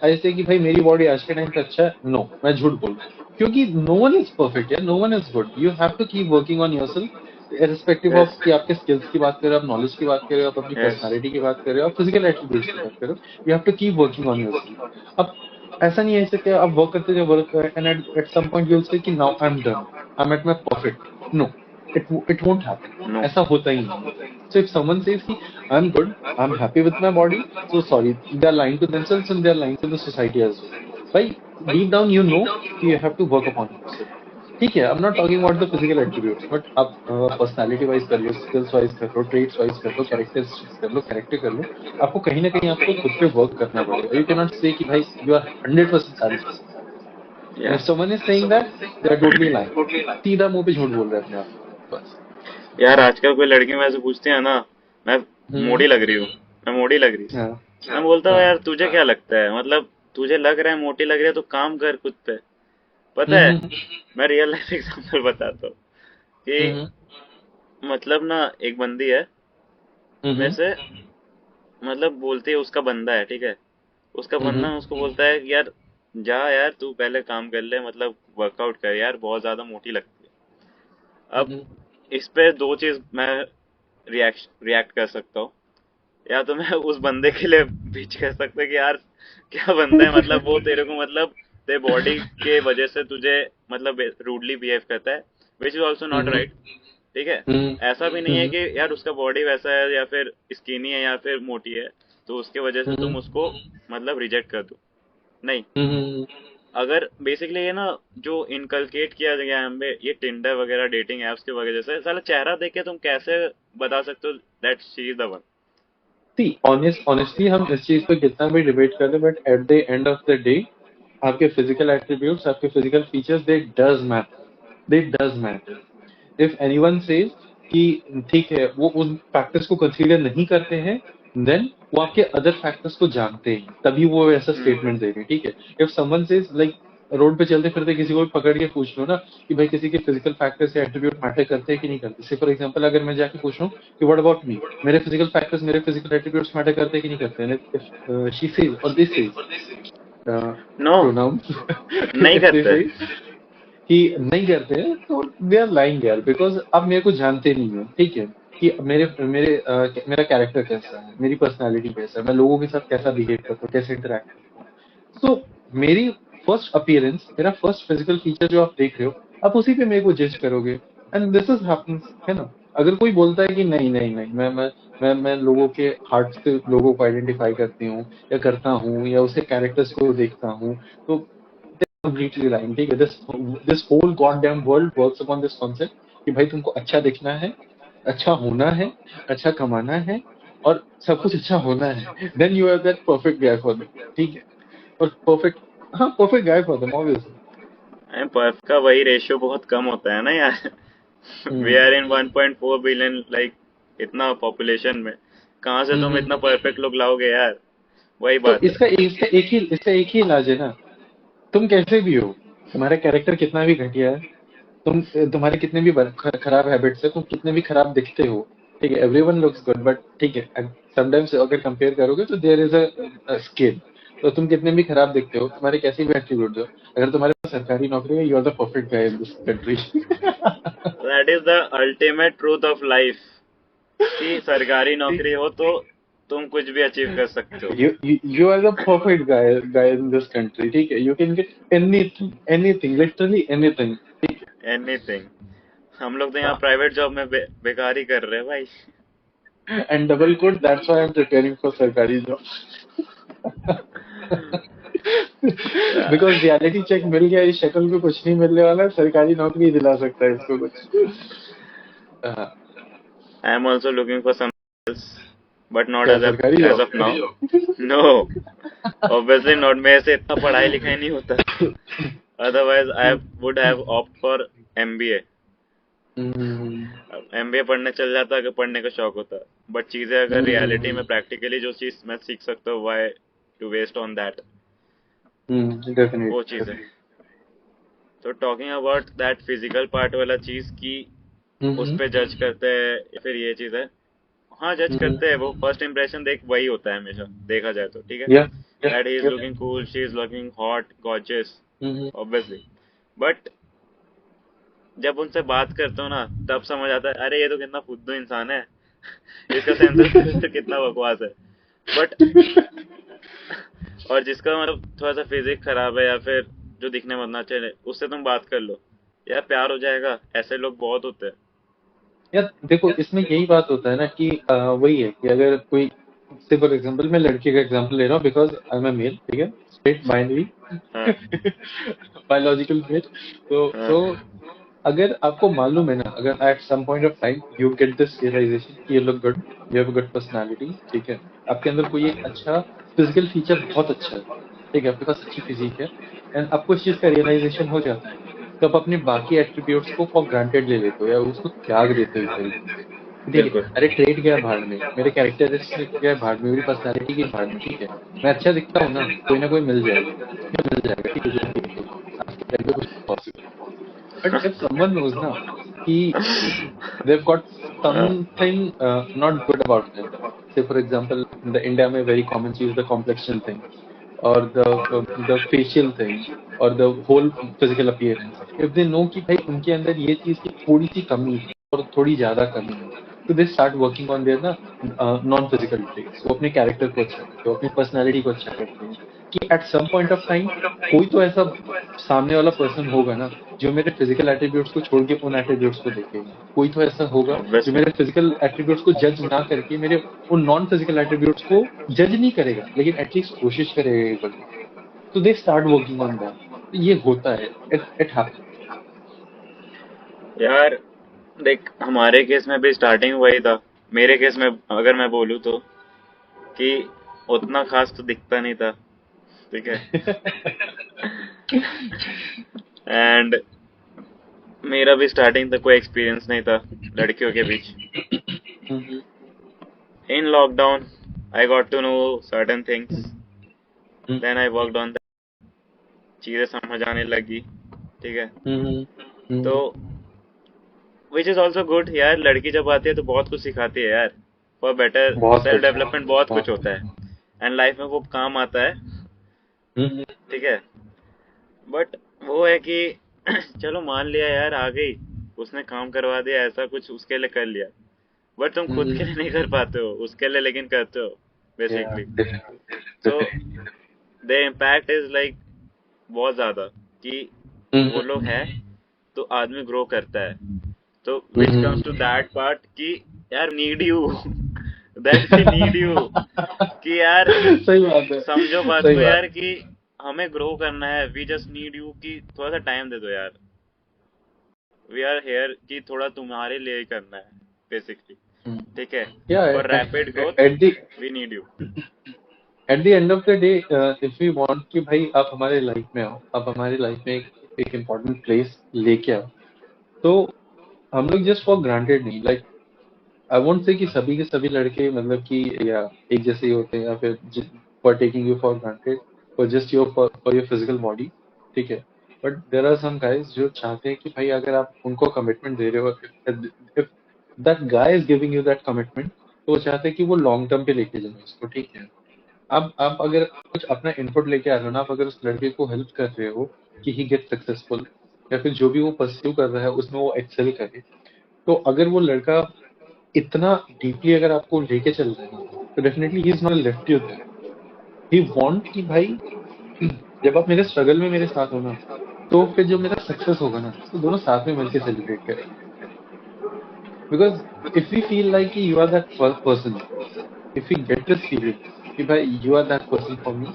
ऐसे कि भाई मेरी बॉडी आज के टाइम पे अच्छा है, नो, मैं झूठ बोल रहा हूँ, क्योंकि नो वन इज परफेक्ट या no one is good, you have to keep working on yourself, irrespective Yes। Of कि आपके स्किल्स की बात करें, आप नॉलेज की बात करें, आप अपनी Yes। पर्सनालिटी की बात करें, आप फिजिकल एट्रीब्यूट्स की बात करें, you have to keep working on yourself. अब ऐसा नहीं है ऐसे कि आप वर्क करते जाओ, work and at some point you will say कि now I am done, I am at my perfect. No, it won't happen, No। ऐसा होता ही नहीं है। So if someone says कि I'm good, I'm happy with my body, so sorry, they are lying to themselves and they are lying to the society as well. By deep down you know कि you have to work upon yourself. ठीक है, I am not talking about the physical attributes, but आप personality wise कर लो, skills wise कर लो, traits wise कर लो, characteristics कर लो, character कर लो, आपको कहीं ना कहीं आपको खुद पे वर्क करना पड़ेगा. यू कैन नॉट से कि भाई यू आर 100% satisfied. And या if someone is saying that, they are totally lying. सीधा मुंह पे झूठ बोल रहे हैं अपने आप को. बस. यार आजकल कोई लड़की मेरे से पूछती है ना, मैं हम्म. मोड़ी लग रही हूँ, मैं मोड़ी लग रही हूँ, हाँ. मैं बोलता हूँ हाँ. यार तुझे क्या लगता है, मतलब तुझे लग रहा है मोटी लग रही है तो काम कर खुद पे. पता है, हम्म. मैं रियल लाइफ एग्जांपल बताता हूँ कि हम्म. मतलब ना एक बंदी है मेरे हम्म. से, मतलब बोलती है उसका बंदा है, ठीक है, उसका हम्म. बंदा उसको बोलता है कि यार जा यार तू पहले काम कर ले, मतलब वर्कआउट कर यार, बहुत ज्यादा मोटी लगती है. अब हम्म. इस पे दो चीज मैं रिएक्ट कर सकता हूँ. या तो मैं उस बंदे के लिए बीच कह सकता कि यार क्या बंदा है, मतलब वो तेरे को मतलब तेरे बॉडी के वजह से तुझे मतलब रूडली बिहेव करता है, which is also not hmm. Right. ठीक है, हम्म. ऐसा भी नहीं है हम्म. कि यार उसका बॉडी वैसा है या फिर स्किनी है या फिर मोटी है तो उसके वजह से हम्म. तुम उसको मतलब रिजेक्ट कर दो. नहीं, हम्म. अगर बेसिकली ये ना जो इनकलकेट किया गया है हमें ये टिंडर वगैरह डेटिंग एप्स की वजह से, साला चेहरा देख के तुम कैसे बता सकते हो that she is the one. See, honestly हम इस चीज पे कितना भी डिबेट कर ले, but at the end of the day आपके फिजिकल एट्रीब्यूट्स, आपके physical features, they does matter. If anyone says कि ठीक है वो उन फैक्टर्स को कंसीडर नहीं करते हैं, देन वो आपके अदर फैक्टर्स को जानते हैं, तभी वो ऐसा स्टेटमेंट दे रहे हैं. ठीक है, if someone says like road पे चलते फिरते किसी को भी पकड़ के पूछ लो ना कि भाई किसी के फिजिकल फैक्टर्स या एट्रीब्यूट मैटर करते हैं कि नहीं करते. से फॉर एग्जांपल अगर मैं जाके पूछ रहा हूँ कि व्हाट अबाउट मी, मेरे फिजिकल फैक्टर्स, मेरे फिजिकल एट्रीब्यूट्स मैटर करते हैं कि नहीं करते, इफ शी सेज और दिस सेज नो, प्रोनाउंस नहीं इफ दे करते. से कि नहीं करते हैं तो दे आर लाइंग यार, बिकॉज आप मेरे को जानते नहीं हो. ठीक है, कि मेरा कैरेक्टर कैसा है, मेरी पर्सनालिटी कैसा है, मैं लोगों के साथ कैसा बिहेव करता हूँ, कैसे इंटरेक्ट करता हूँ. तो मेरी फर्स्ट अपीयरेंस, मेरा फर्स्ट फिजिकल फीचर जो आप देख रहे हो, आप उसी पे मेरे को जज करोगे. एंड दिस इज हैपेंस, है ना. अगर कोई बोलता है कि नहीं नहीं नहीं, मैं लोगों के हार्ट से लोगों को आइडेंटिफाई करती हूँ या करता हूँ या उसके कैरेक्टर्स को देखता हूँ, तो completely lying. ठीक है, this whole goddamn world works upon this concept कि भाई तुमको अच्छा दिखना है, अच्छा होना है, अच्छा कमाना है और सब कुछ अच्छा होना है, then you are that perfect guy for them. ठीक है, और perfect, हाँ perfect guy for them obviously. पर्फ का वही रेशियो बहुत कम होता है ना यार. We hmm. Are in 1.4 billion, like इतना पॉपुलेशन में कहाँ से तुम हम्म. इतना परफेक्ट लोग लाओगे यार. वही तो बात है. इसका एक ही इलाज है ना. तुम कैसे भी हो, तुम्हारा कैरेक्टर कितना भी घटिया है, तुम्हारे कितने भी खराब हैबिट्स है, तुम कितने भी खराब दिखते हो, ठीक है, एवरीवन लुक्स गुड, बट ठीक है समटाइम्स अगर कंपेयर करोगे तो देयर इज अ स्केल. तो तुम कितने भी खराब दिखते हो, तुम्हारे कैसे भी एट्रीब्यूट हो, अगर तुम्हारे पास सरकारी नौकरी है, you are the perfect guy in this country. That is the ultimate truth of life कि सरकारी नौकरी हो तो तुम कुछ भी अचीव कर सकते हो. You are the perfect guy in this country. ठीक है, you can get anything, literally anything. ठीक एनीथिंग. हम लोग तो यहाँ है. प्राइवेट जॉब में बेकारी कर रहे हैं भाई. And double quote, that's why I'm preparing for सरकारी job. Because reality check मिल गया, इस शक्ल पे कुछ नहीं मिलने वाला, सरकारी नौकरी दिला सकता है इसको कुछ. हाँ, I am also looking for some else, but not क्या एज सरकारी as job? Of now. No, obviously not. मेरे से इतना पढ़ाई लिखाई नहीं होता, otherwise I would have opt for MBA. MBA पढ़ने चल जाता अगर पढ़ने का शौक होता, बट चीजें अगर रियलिटी में प्रैक्टिकली जो चीज मैं सीख सकता हूँ, why to waste on that. वो चीज है. डेफिनेटली. तो talking about that physical part वाला चीज की उस पे जज करते हैं या फिर ये चीज है. हाँ जज करते हैं, वो फर्स्ट इंप्रेशन देख वही होता है हमेशा देखा जाए तो. ठीक है, या. That he is looking cool, she is looking hot gorgeous, obviously. But जब उनसे बात करते हो ना तब समझ आता है अरे ये तो कितना फुद्दू इंसान है. इसका सेंस ऑफ ह्यूमर तो कितना बकवास है. बट और जिसका मतलब थोड़ा सा फिजिक खराब है या फिर जो दिखने में उतना अच्छा है, उससे तुम बात कर लो यार, प्यार हो जाएगा. ऐसे लोग बहुत होते हैं. यार देखो, इसमें यही बात होता है ना कि वही है कि अगर कोई, से फॉर एग्जांपल मैं लड़की का एग्जांपल ले रहा हूँ because I am a male. ठीक है, स्ट्रेट बाइनरी हाँ बायोलॉजिकल मेट। तो हाँ अगर आपको मालूम है ना, अगर at some point of time you get this realization कि you look good, you have a good personality, ठीक है, आपके अंदर कोई एक अच्छा फिजिकल फीचर बहुत अच्छा है, ठीक है, आपके पास अच्छी फिजिक है, एंड आपको इस चीज का रियलाइजेशन हो जाता है, तो आप अपने बाकी एट्रीब्यूट्स को फॉर ग्रांटेड ले लेते हो या उसको त्याग देते हो एक तरीके से। ठीक है, बिल्कुल अरे ट्रेड गया भाड़ में, मेरे कैरेक्टरिस्टिक गया भाड़ में, मेरी पर्सनालिटी की भाड़ में, ठीक है, मैं अच्छा दिखता हूँ ना, कोई ना कोई मिल जाएगा, मिल जाएगा, ठीक है, जो भी है, आज के टाइम पे कुछ possible. But if someone knows now कि they've got something not good about them, say for example, in the India में very common चीज the complexion thing or the facial thing or the whole physical appearance. If they know कि भाई उनके अंदर ये चीज की थोड़ी सी कमी है और थोड़ी ज्यादा कमी है, तो they start working on their ना नॉन फिजिकल ट्रेट्स। वो अपने कैरेक्टर को अच्छा करते हैं, अपनी पर्सनैलिटी को अच्छा करते हैं कि at some point of time कोई तो ऐसा सामने वाला पर्सन होगा ना जो मेरे फिजिकल एट्रीब्यूट्स को छोड़ के उन एट्रीब्यूट्स को देखेगा। कोई तो ऐसा होगा जो ऑब्वियसली। मेरे फिजिकल एट्रीब्यूट्स को जज ना करके मेरे उन नॉन फिजिकल एट्रीब्यूट्स को जज नहीं करेगा, लेकिन एटलीस्ट कोशिश करेगा एक बार। तो they start working on that. ये होता है, इट हैपेंस। यार देख, हमारे केस में भी स्टार्टिंग वही था। मेरे केस में अगर मैं बोलूँ तो कि उतना खास तो दिखता नहीं था, ठीक है। एंड मेरा भी स्टार्टिंग तक कोई एक्सपीरियंस नहीं था लड़कियों के बीच। In lockdown I got to know certain things, then I worked on, चीजें समझ आने लगी, ठीक है। तो विच इज ऑल्सो गुड यार, लड़की जब आती है तो बहुत कुछ सिखाती है यार, फॉर बेटर बहुत सेल्फ कुछ, डेवलपमेंट बहुत कुछ बहुत होता है, एंड लाइफ में वो काम आता है, कुछ। ठीक है। बट वो है कि चलो मान लिया यार, आ गई, उसने काम करवा दिया, ऐसा कुछ उसके लिए कर लिया, बट तुम खुद के लिए नहीं कर पाते हो, उसके लिए लेकिन करते हो Yeah, basically. definitely, so definitely. The impact is like बहुत ज्यादा, कि वो लोग है तो आदमी ग्रो करता है। तो which comes to that part कि यार need you, that we need you, कि यार सही बात है, समझो बात सही को बात यार, कि हमें ग्रो करना है, वी जस्ट नीड यू, कि थोड़ा सा टाइम दे दो यार, वी आर हेयर कि थोड़ा तुम्हारे लिए ही करना है बेसिकली, है। ठीक है। Yeah, for rapid growth at the we need you. at the end of the day, if we want कि भाई आप हमारे लाइफ में आओ, आप हमारी लाइफ में एक इम्पोर्टेंट प्लेस लेके आओ, तो हम लोग जस्ट फॉर ग्रांटेड नहीं, लाइक आई वोंट से कि सभी के सभी लड़के मतलब कि या एक जैसे ही होते हैं, या फिर for taking you for granted for just your for your physical body, ठीक है। But there are some guys जो चाहते हैं कि भाई अगर आप उनको कमिटमेंट दे रहे हो, if that guy is giving you that commitment, तो वो चाहते हैं कि वो लॉन्ग टर्म पे लेके जाए उसको, ठीक है। अब आप अगर कुछ अपना इनपुट लेके आ रहे हो ना, आप अगर उस लड़के को हेल्प कर रहे हो कि ही गेट सक्सेसफुल, या फिर जो भी वो परस्यू कर रहा है उसमें वो एक्सेल करे, तो अगर वो लड़का इतना डीपली अगर आपको लेके चल रहा है, तो definitely he is not left you there. He want कि भाई जब आप मेरे स्ट्रगल में मेरे साथ हो ना, तो फिर जब मेरा सक्सेस होगा ना, तो दोनों साथ में मिलकर सेलिब्रेट करेंगे। Because if we feel like कि you are that person, if you get this feeling कि भाई you are that person for me,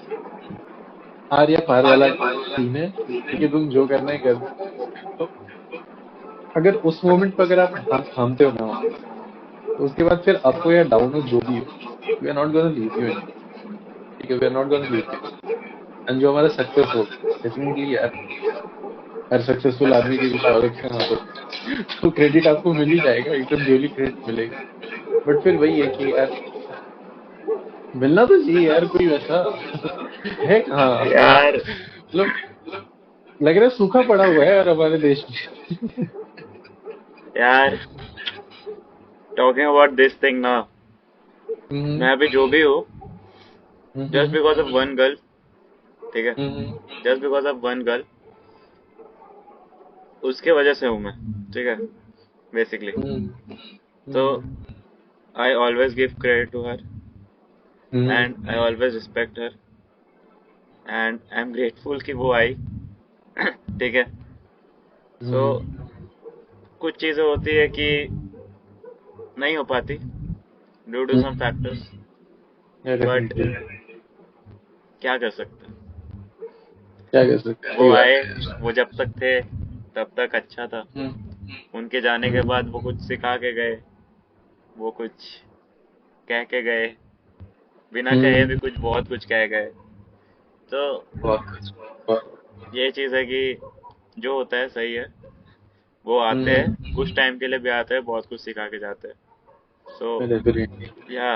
आर या पार वाला सीन है, ठीक है, तुम जो करना है कर दो। तो अगर उस मोमेंट पर अगर आप हाथ थामते हो ना वहाँ पे, तो उसके बाद फिर आपको या डाउन हो जो भी हो, we are not gonna leave you any, ठीक है, we are not gonna leave you. And जो हमारा सक्सेस हो, डेफिनेटली यार हर सक्सेसफुल आदमी के पीछे औरत का हाथ होता है, तो क्रेडिट आपको मिल ही जाएगा, एकदम ड्यूली क्रेडिट मिलेगा। बट फिर वही है कि यार मिलना तो चाहिए यार कोई वैसा है कहाँ यार मतलब लग रहा है सूखा पड़ा हुआ है यार हमारे देश में। यार टॉकिंग अबाउट दिस थिंग ना, हम्म, मैं अभी जो भी हूँ, just hmm, because of one girl, ठीक है, hmm, just because of one girl, उसके वजह से हूँ मैं, ठीक है, बेसिकली। हम्म, तो hmm, I always give credit to her, hmm, and I always respect her, and I am grateful कि वो आई, ठीक है। सो कुछ चीजें होती है कि नहीं हो पाती due to some hmm, factors, yeah, but definitely. क्या कर सकते हैं। क्या कर सकते हैं, वो सही बात आए, है यार। वो जब तक थे तब तक अच्छा था, उनके जाने के बाद वो कुछ सिखा के गए, वो कुछ कह के गए, बिना कहे भी हम्म, कुछ बहुत कुछ कह गए। तो बहुत कुछ, बहुत। ये चीज़ है कि जो होता है सही है, वो आते हैं कुछ टाइम के लिए भी आते हैं, बहुत कुछ सिखा के जाते हैं। So definitely. या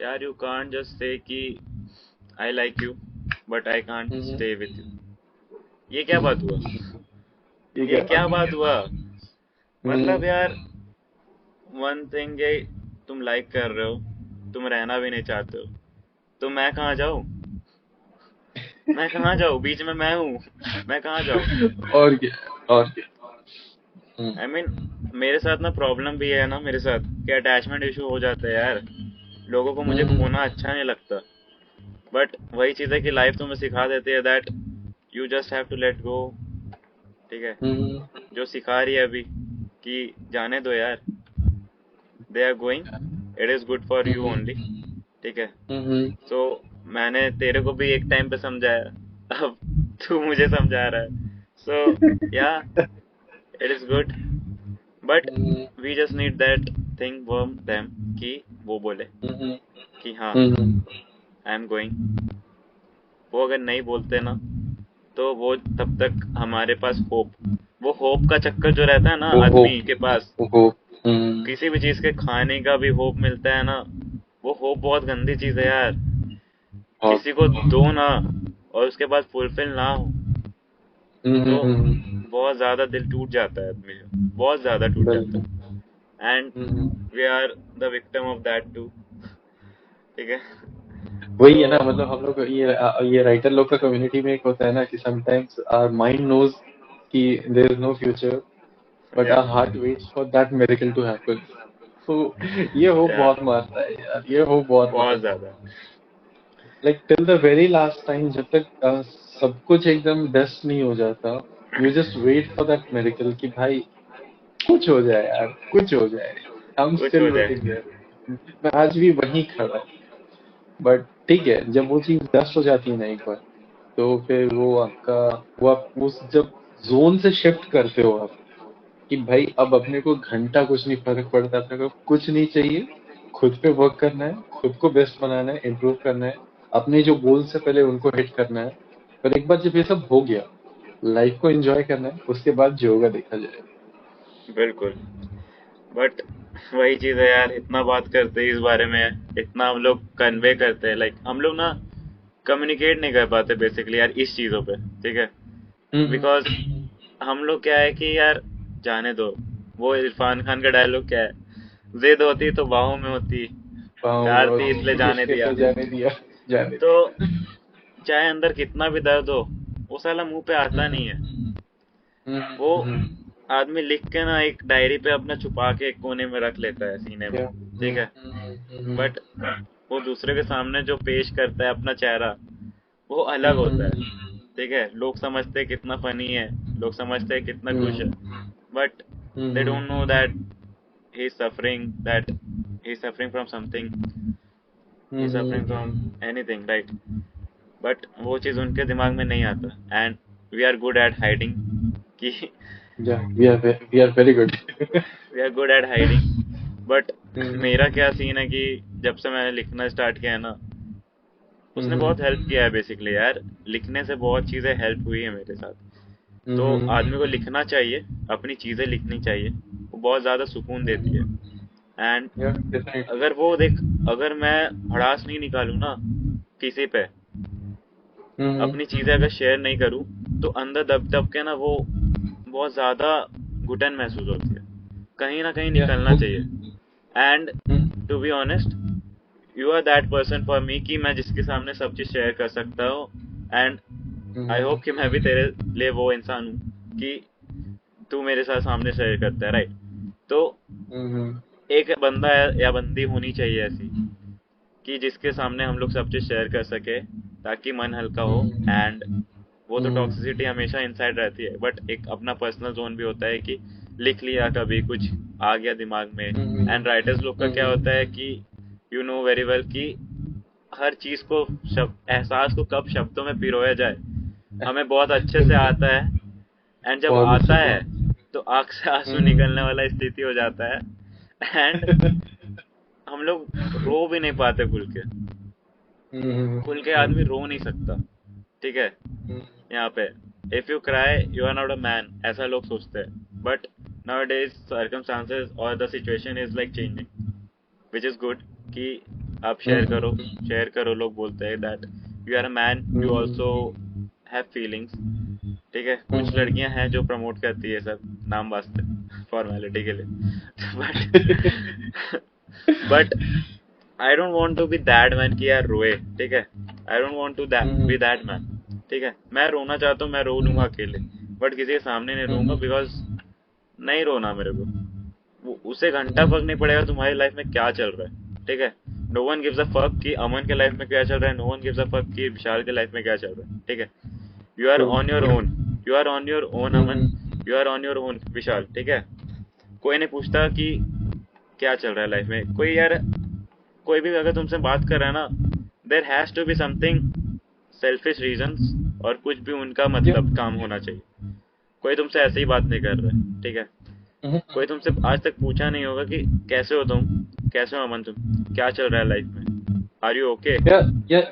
यार, यू कांट जस्ट से कि I like you but I can't stay with you. ये क्या बात हुआ? ये ये क्या क्या बात बात है? हुआ? मतलब हम्म, यार, वन थिंग है, तुम लाइक कर रहे हो, तुम रहना भी नहीं चाहते हो, तो मैं कहाँ जाऊँ? मैं कहाँ जाऊँ? बीच में मैं हूँ। मैं कहाँ जाऊँ? और क्या, और क्या। हम्म, आई मीन, मेरे साथ ना प्रॉब्लम भी है ना, मेरे साथ कि अटैचमेंट इशू हो जाता है यार। लोगों को मुझे खोना हम्म, अच्छा नहीं लगता, बट वही चीज़ है कि लाइफ तुम्हें सिखा देती है that you just have to let go. ठीक है, हम्म, जो सिखा रही है अभी कि जाने दो यार, they are going, it is good for you only. Hmm, ठीक है। हम्म, सो मैंने तेरे को भी एक टाइम पे समझाया, अब तू मुझे समझा रहा है। So yeah, it is good, but hmm, we just need that thing from them कि वो बोले हम्म, कि हाँ, हम्म, आई एम गोइंग। वो अगर नहीं बोलते ना, तो वो तब तक हमारे पास होप, वो होप का चक्कर जो रहता है ना ओहो, आदमी के पास, ओहो, हम्म, किसी भी चीज के खाने का भी होप मिलता है ना, वो होप बहुत गंदी चीज है यार। बहुत, किसी को दो ना, और उसके बाद फुलफिल ना हो, तो हम्म, बहुत ज्यादा दिल टूट जाता है आदमी का, बहुत ज्यादा टूट जाता बिल्कुल, है। And hmm. We are the victim of that too. ठीक है। वही है ना, तो मतलब हम लोग ये राइटर लोग का कम्युनिटी में एक होता है ना कि समटाइम्स आवर माइंड नोज कि there is no future, but yeah our heart waits for that miracle to happen. तो ये होप या बहुत मारता है यार, ये होप बहुत बहुत मारता है। ज्यादा। Like till the very last time, जब तक सब कुछ एकदम डस्ट नहीं हो जाता, you just wait for that miracle कि भाई कुछ हो जाए यार, कुछ हो जाए। आई एम कुछ स्टिल हो जाए। Waiting there. मैं आज भी वहीं खड़ा हूँ। बट ठीक है, जब वो चीज डस्ट हो जाती है ना एक बार, तो फिर वो आपका, वो आप उस जब जोन से शिफ्ट करते हो आप कि भाई अब अपने को घंटा कुछ नहीं फर्क पड़ता, अपने को कुछ नहीं चाहिए, खुद पे वर्क करना है, खुद को बेस्ट बनाना है, इम्प्रूव करना है, अपने जो गोल से पहले उनको हिट करना है। पर एक बार जब ये सब हो गया, लाइफ को एंजॉय करना है, उसके बाद जो होगा देखा जाएगा। बिल्कुल। बट वही चीज है यार, इतना बात करते हैं इस बारे में, इतना हम लोग कन्वे करते हैं, लाइक हम लोग ना कम्युनिकेट नहीं कर पाते बेसिकली यार इस चीजों पे। ठीक है। हम्म, बिकॉज हम लोग क्या है कि यार, जाने दो। वो इरफान खान का डायलॉग क्या है? जिद होती तो बाहों में होती, पाँव में प्यार थी होती, इसलिए जाने इश्क दिया। तो जाने दिया, जाने तो दिया। चाहे अंदर कितना भी दर्द हो, वो साला मुंह पे आता नहीं है। हम्म, वो हम्म, आदमी लिख के ना एक डायरी पे अपना छुपा के एक कोने में रख लेता है सीने में। क्या, ठीक है। बट वो दूसरे के सामने जो पेश करता है अपना चेहरा, वो अलग होता है। ठीक है, लोग समझते हैं कितना फनी है, लोग समझते हैं कितना खुश है, but they don't know that he is suffering, that he is suffering from something, he is suffering from anything, right? But वो चीज़ उनके दिमाग में नहीं आता, and we are good at hiding कि yeah we are very good. We are good at hiding. But मेरा क्या सीन है कि जब से मैंने लिखना स्टार्ट किया है ना, उसने बहुत हेल्प किया है बेसिकली यार। लिखने से बहुत चीज़ें हेल्प हुई है मेरे साथ। तो आदमी को लिखना चाहिए, अपनी चीज़ें लिखनी चाहिए, वो बहुत ज़्यादा सुकून देती है। एंड या डेफिनेटली। अगर वो देख, अगर मैं भड़ास नहीं निकालूँ ना किसी पे, अपनी चीज़ें अगर शेयर नहीं करूँ, तो अंदर दब दब के ना वो बहुत ज़्यादा घुटन महसूस होती है। कहीं ना कहीं या निकलना वो, चाहिए। And to be honest, you are that person for me कि मैं जिसके सामने सब चीज़ शेयर कर सकता हूँ। एंड आई होप कि मैं भी तेरे लिए वो इंसान हूँ कि तू मेरे साथ सामने शेयर करता है, राइट? तो एक बंदा या बंदी होनी चाहिए ऐसी कि जिसके सामने हम लोग सब चीज़ शेयर कर सके, ताकि मन हल्का हो। एंड वो तो टॉक्सिसिटी हमेशा इनसाइड रहती है, बट एक अपना पर्सनल जोन भी होता है कि लिख लिया कभी कुछ आ गया दिमाग में। एंड राइटर्स लोग का क्या होता है कि यू नो वेरी वेल कि हर चीज को एहसास को कब शब्दों में पिरोया जाए हमें बहुत अच्छे से आता है। एंड जब बहुत अच्छे आता से। है तो आंख से आंसू हम्म। निकलने वाला स्थिति हो जाता है। एंड हम लोग रो भी नहीं पाते खुल के। खुल के आदमी हम्म। रो नहीं सकता, ठीक है। हम्म। यहाँ पे if you cry you are not a man, ऐसा लोग सोचते हैं। बट नाउअडेज सर्कमस्टांसेस और the situation is like changing, which is good कि आप शेयर करो। लोग बोलते हैं that you are a man, you also have feelings, ठीक है। कुछ लड़कियां हैं जो प्रमोट करती है सब नाम वास्ते, फॉर्मेलिटी के लिए। But but I don't want to be that man कि यार रोए, ठीक है। I don't want to be that man, ठीक है। मैं रोना चाहता हूँ, मैं रो लूंगा अकेले, बट किसी के सामने नहीं रोऊंगा, बिकॉज नहीं रोना मेरे को। उसे घंटा फर्क नहीं पड़ेगा तुम्हारी लाइफ में क्या चल रहा है, ठीक है। No one gives a fuck कि अमन के लाइफ में क्या चल रहा है, no one gives a fuck कि विशाल के लाइफ में क्या चल रहा है, ठीक है। You are on your own, you are on your own Aman, you are on your own Vishal, ठीक है। कोई नहीं पूछता कि क्या चल रहा है लाइफ में। कोई यार, कोई भी अगर तुमसे बात कर रहा है ना, there has to be something selfish reasons, और कुछ भी उनका मतलब काम होना चाहिए। कोई तुमसे ऐसे ही बात नहीं कर रहा है, ठीक है। कोई तुमसे आज तक पूछा नहीं होगा कि कैसे हो तुम, कैसे हो अमन, तुम क्या चल रहा है लाइफ में, are you okay. Yeah.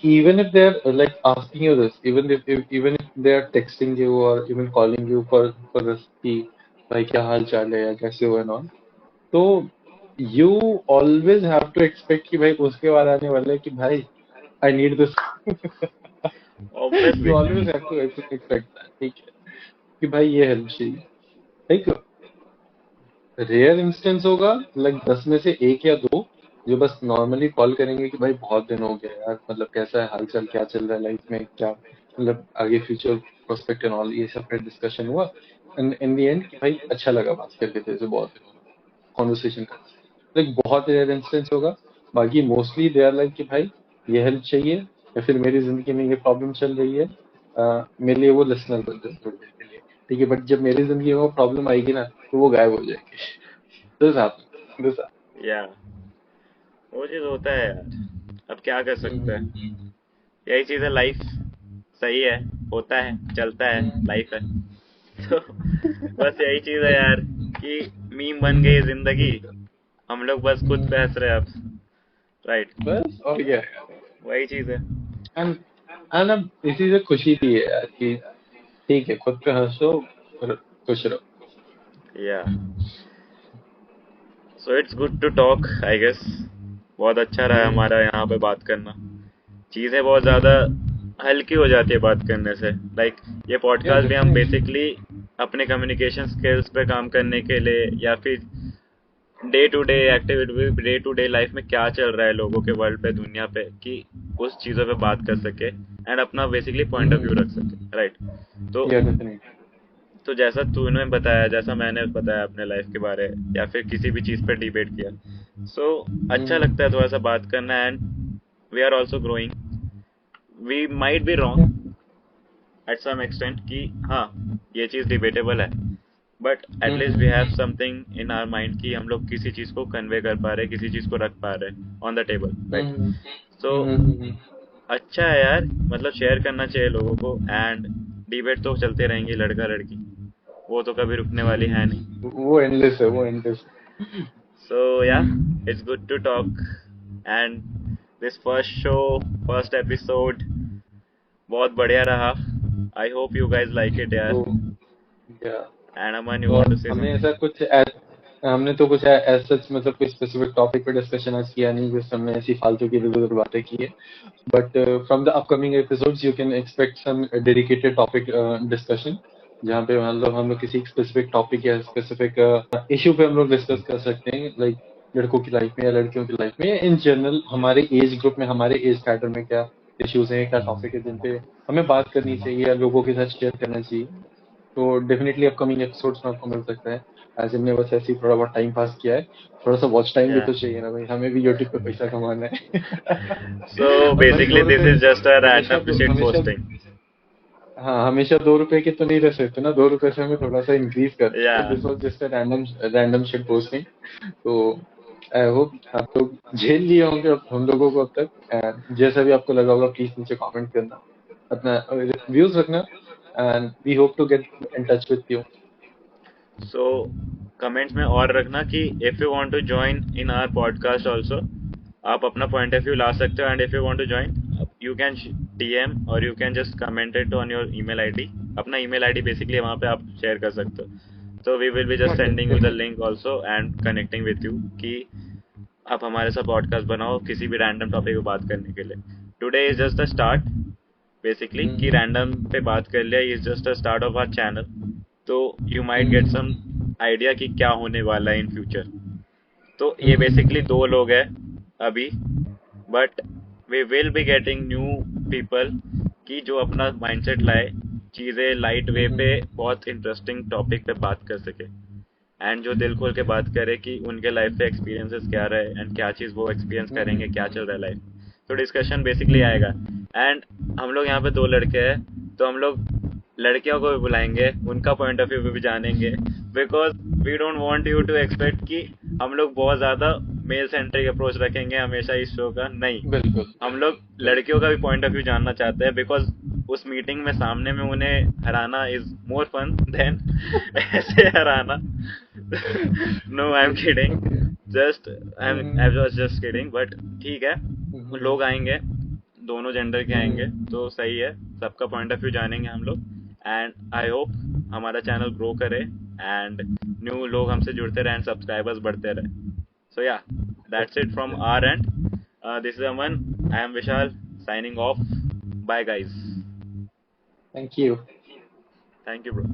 Even if they're like asking you this, even if they are texting you or even calling you for this कि भाई क्या हाल चाल है या कैसे हो and all, तो you always have to expect कि भाई उसके बाद आने वाला है कि भाई I need this. Obviously. You always have to expect that, ठीक है, कि भाई ये हेल्प चाहिए। लाइक रेयर इंस्टेंस होगा, लाइक 10 में से एक या दो जो बस नॉर्मली कॉल करेंगे कि भाई बहुत दिन हो गया यार, मतलब कैसा है हालचाल, क्या चल रहा है लाइफ में, क्या मतलब आगे फ्यूचर प्रोस्पेक्ट एंड ऑल, ये सब पे डिस्कशन हुआ। एंड इन द एंड कि भाई अच्छा लगा बात करके तेरे से, बहुत दिनों में कॉन्वर्सेशन कर, लाइक बहुत रेयर इंस्टेंस होगा। बाकी मोस्टली दे आर लाइक कि भाई ये हेल्प चाहिए, या फिर मेरी जिंदगी में ये प्रॉब्लम चल रही है, मेरे लिए वो लिसनर बन जाए थोड़ी देर के लिए, ठीक है। बट जब मेरी जिंदगी में वो प्रॉब्लम आएगी ना, तो वो गायब हो जाएगी। This happens. This या वो चीज होता है यार, अब क्या कर सकते happens. हैं। यही चीज है लाइफ, सही है, होता है, चलता है, लाइफ है। तो बस यही चीज है यार कि मीम बन गई जिंदगी, हम लोग बस खुद पे हंस रहे हैं अब, राइट। बस और क्या है। वही चीज है। एंड एंड अब इसी से खुशी भी है यार कि ठीक है, खुद पे हंसो और खुश रहो। Yeah so it's good to talk I guess. बहुत अच्छा रहा हमारा यहाँ पे बात करना। चीजें बहुत ज्यादा हल्की हो जाती है बात करने से। लाइक ये या पॉडकास्ट भी हम डेफिनेटली। बेसिकली अपने कम्युनिकेशन स्किल्स पे काम करने के लिए, या फिर day to day activity, day to day life में क्या चल रहा है लोगों के वर्ल्ड पे, दुनिया पे, कि उस चीजों पे बात कर सके एंड अपना बेसिकली पॉइंट ऑफ व्यू रख सके, राइट। तो या डेफिनेटली। तो जैसा तूने बताया, जैसा मैंने बताया अपने लाइफ के बारे, या फिर किसी भी चीज पे डिबेट किया, सो अच्छा लगता है थोड़ा सा बात करना। And we are also growing, we might be wrong at some extent कि हाँ ये चीज डिबेटेबल है, but at least we have something in our mind कि हम लोग किसी चीज को कन्वे कर पा रहे, किसी चीज को रख पा रहे ऑन द टेबल, राइट। सो अच्छा है यार, मतलब शेयर करना चाहिए लोगों को। एंड डिबेट तो चलते रहेंगे, लड़का लड़की, वो तो कभी रुकने वाली है नहीं। वो एंडलेस है, वो endless. So yeah it's good to talk. And this first show, first episode बहुत बढ़िया रहा। I hope you guys like it यार। तो या एंड अमन, यू तो वांट टू से हमने समथिंग। ऐसा कुछ हमने तो कुछ एज सच मतलब कोई स्पेसिफिक टॉपिक पे डिस्कशन आज किया नहीं, जिस हमने ऐसी फालतू की इधर उधर बातें की है। But from the upcoming episodes you can expect some dedicated topic discussion, जहाँ पे मतलब हम लोग किसी स्पेसिफिक टॉपिक या स्पेसिफिक इशू पे हम लोग डिस्कस कर सकते हैं, लाइक लड़कों की लाइफ में या लड़कियों की लाइफ में, या इन जनरल हमारे एज ग्रुप में, हमारे एज कैटर में क्या इश्यूज हैं, क्या टॉपिक है जिन पे हमें बात करनी चाहिए या लोगों के साथ शेयर करना चाहिए। तो डेफिनेटली अपकमिंग एपिसोड्स में आपको मिल सकता है। आज हमने बस ऐसे ही थोड़ा बहुत टाइम पास किया है, थोड़ा सा वॉच टाइम भी या तो चाहिए ना भाई, हमें भी यूट्यूब पे पैसा कमाना है। सो और भाई basically this is just a हमेशा रैंडम शिट हमेशा पोस्टिंग। हाँ, हमेशा 2 रुपए के तो नहीं रह सकते ना, 2 रुपए से हमें थोड़ा सा इंक्रीज करना है। या तो this was just a random random shit posting. तो आई होप आप लोग झेल लिए होंगे हम लोगों को अब तक, एंड जैसा भी आपको लगा होगा प्लीज नीचे कमेंट करना, अपना व्यूज रखना, and we hope to get in touch with you. So comments में और रखना कि if you want to join in our podcast also, आप अपना पॉइंट ऑफ व्यू ला सकते हो, and if you want to join you can DM और you can just comment it on your email ID. अपना ईमेल आईडी बेसिकली वहां पे आप शेयर कर सकते हो। तो वी will be just okay, sending you the link also and connecting with you कि आप हमारे साथ पॉडकास्ट बनाओ किसी भी रैंडम टॉपिक पे बात करने के लिए। Today is just the start basically कि रैंडम पे बात कर लिया, is just the start of our channel. तो you might get some idea कि क्या होने वाला है इन फ्यूचर। तो ये बेसिकली दो लोग हैं अभी, but we will be getting new people कि जो अपना माइंडसेट लाए, चीज़ें लाइट वे पे बहुत इंटरेस्टिंग टॉपिक पे बात कर सके, एंड जो दिल खोल के बात करे कि उनके लाइफ पे एक्सपीरियंसेस क्या रहे एंड क्या चीज़ वो एक्सपीरियंस करेंगे, क्या चल रहा है लाइफ। तो डिस्कशन बेसिकली आएगा। एंड हम लोग यहाँ पे दो लड़के हैं, तो हम लोग लड़कियों को भी बुलाएंगे, उनका पॉइंट ऑफ व्यू भी जानेंगे, because we don't want you to expect कि हम लोग बहुत ज़्यादा मेल सेंट्रिक अप्रोच रखेंगे हमेशा इस शो का। नहीं, बिल्कुल हम लोग लड़कियों का भी पॉइंट ऑफ व्यू जानना चाहते हैं, बिकॉज उस मीटिंग में सामने में उन्हें हराना इज मोर फन देन ऐसे हराना। No, I am kidding, just I was just kidding, but ठीक है, लोग आएंगे, दोनों जेंडर के आएंगे, तो सही है, सबका पॉइंट ऑफ व्यू जानेंगे हम लोग। एंड आई होप हमारा चैनल ग्रो करे एंड न्यू लोग हमसे जुड़ते रहे एंड सब्सक्राइबर्स बढ़ते रहे। So yeah, that's it from our end. This is Aman. I am Vishal signing off. Bye guys. Thank you. Thank you, bro.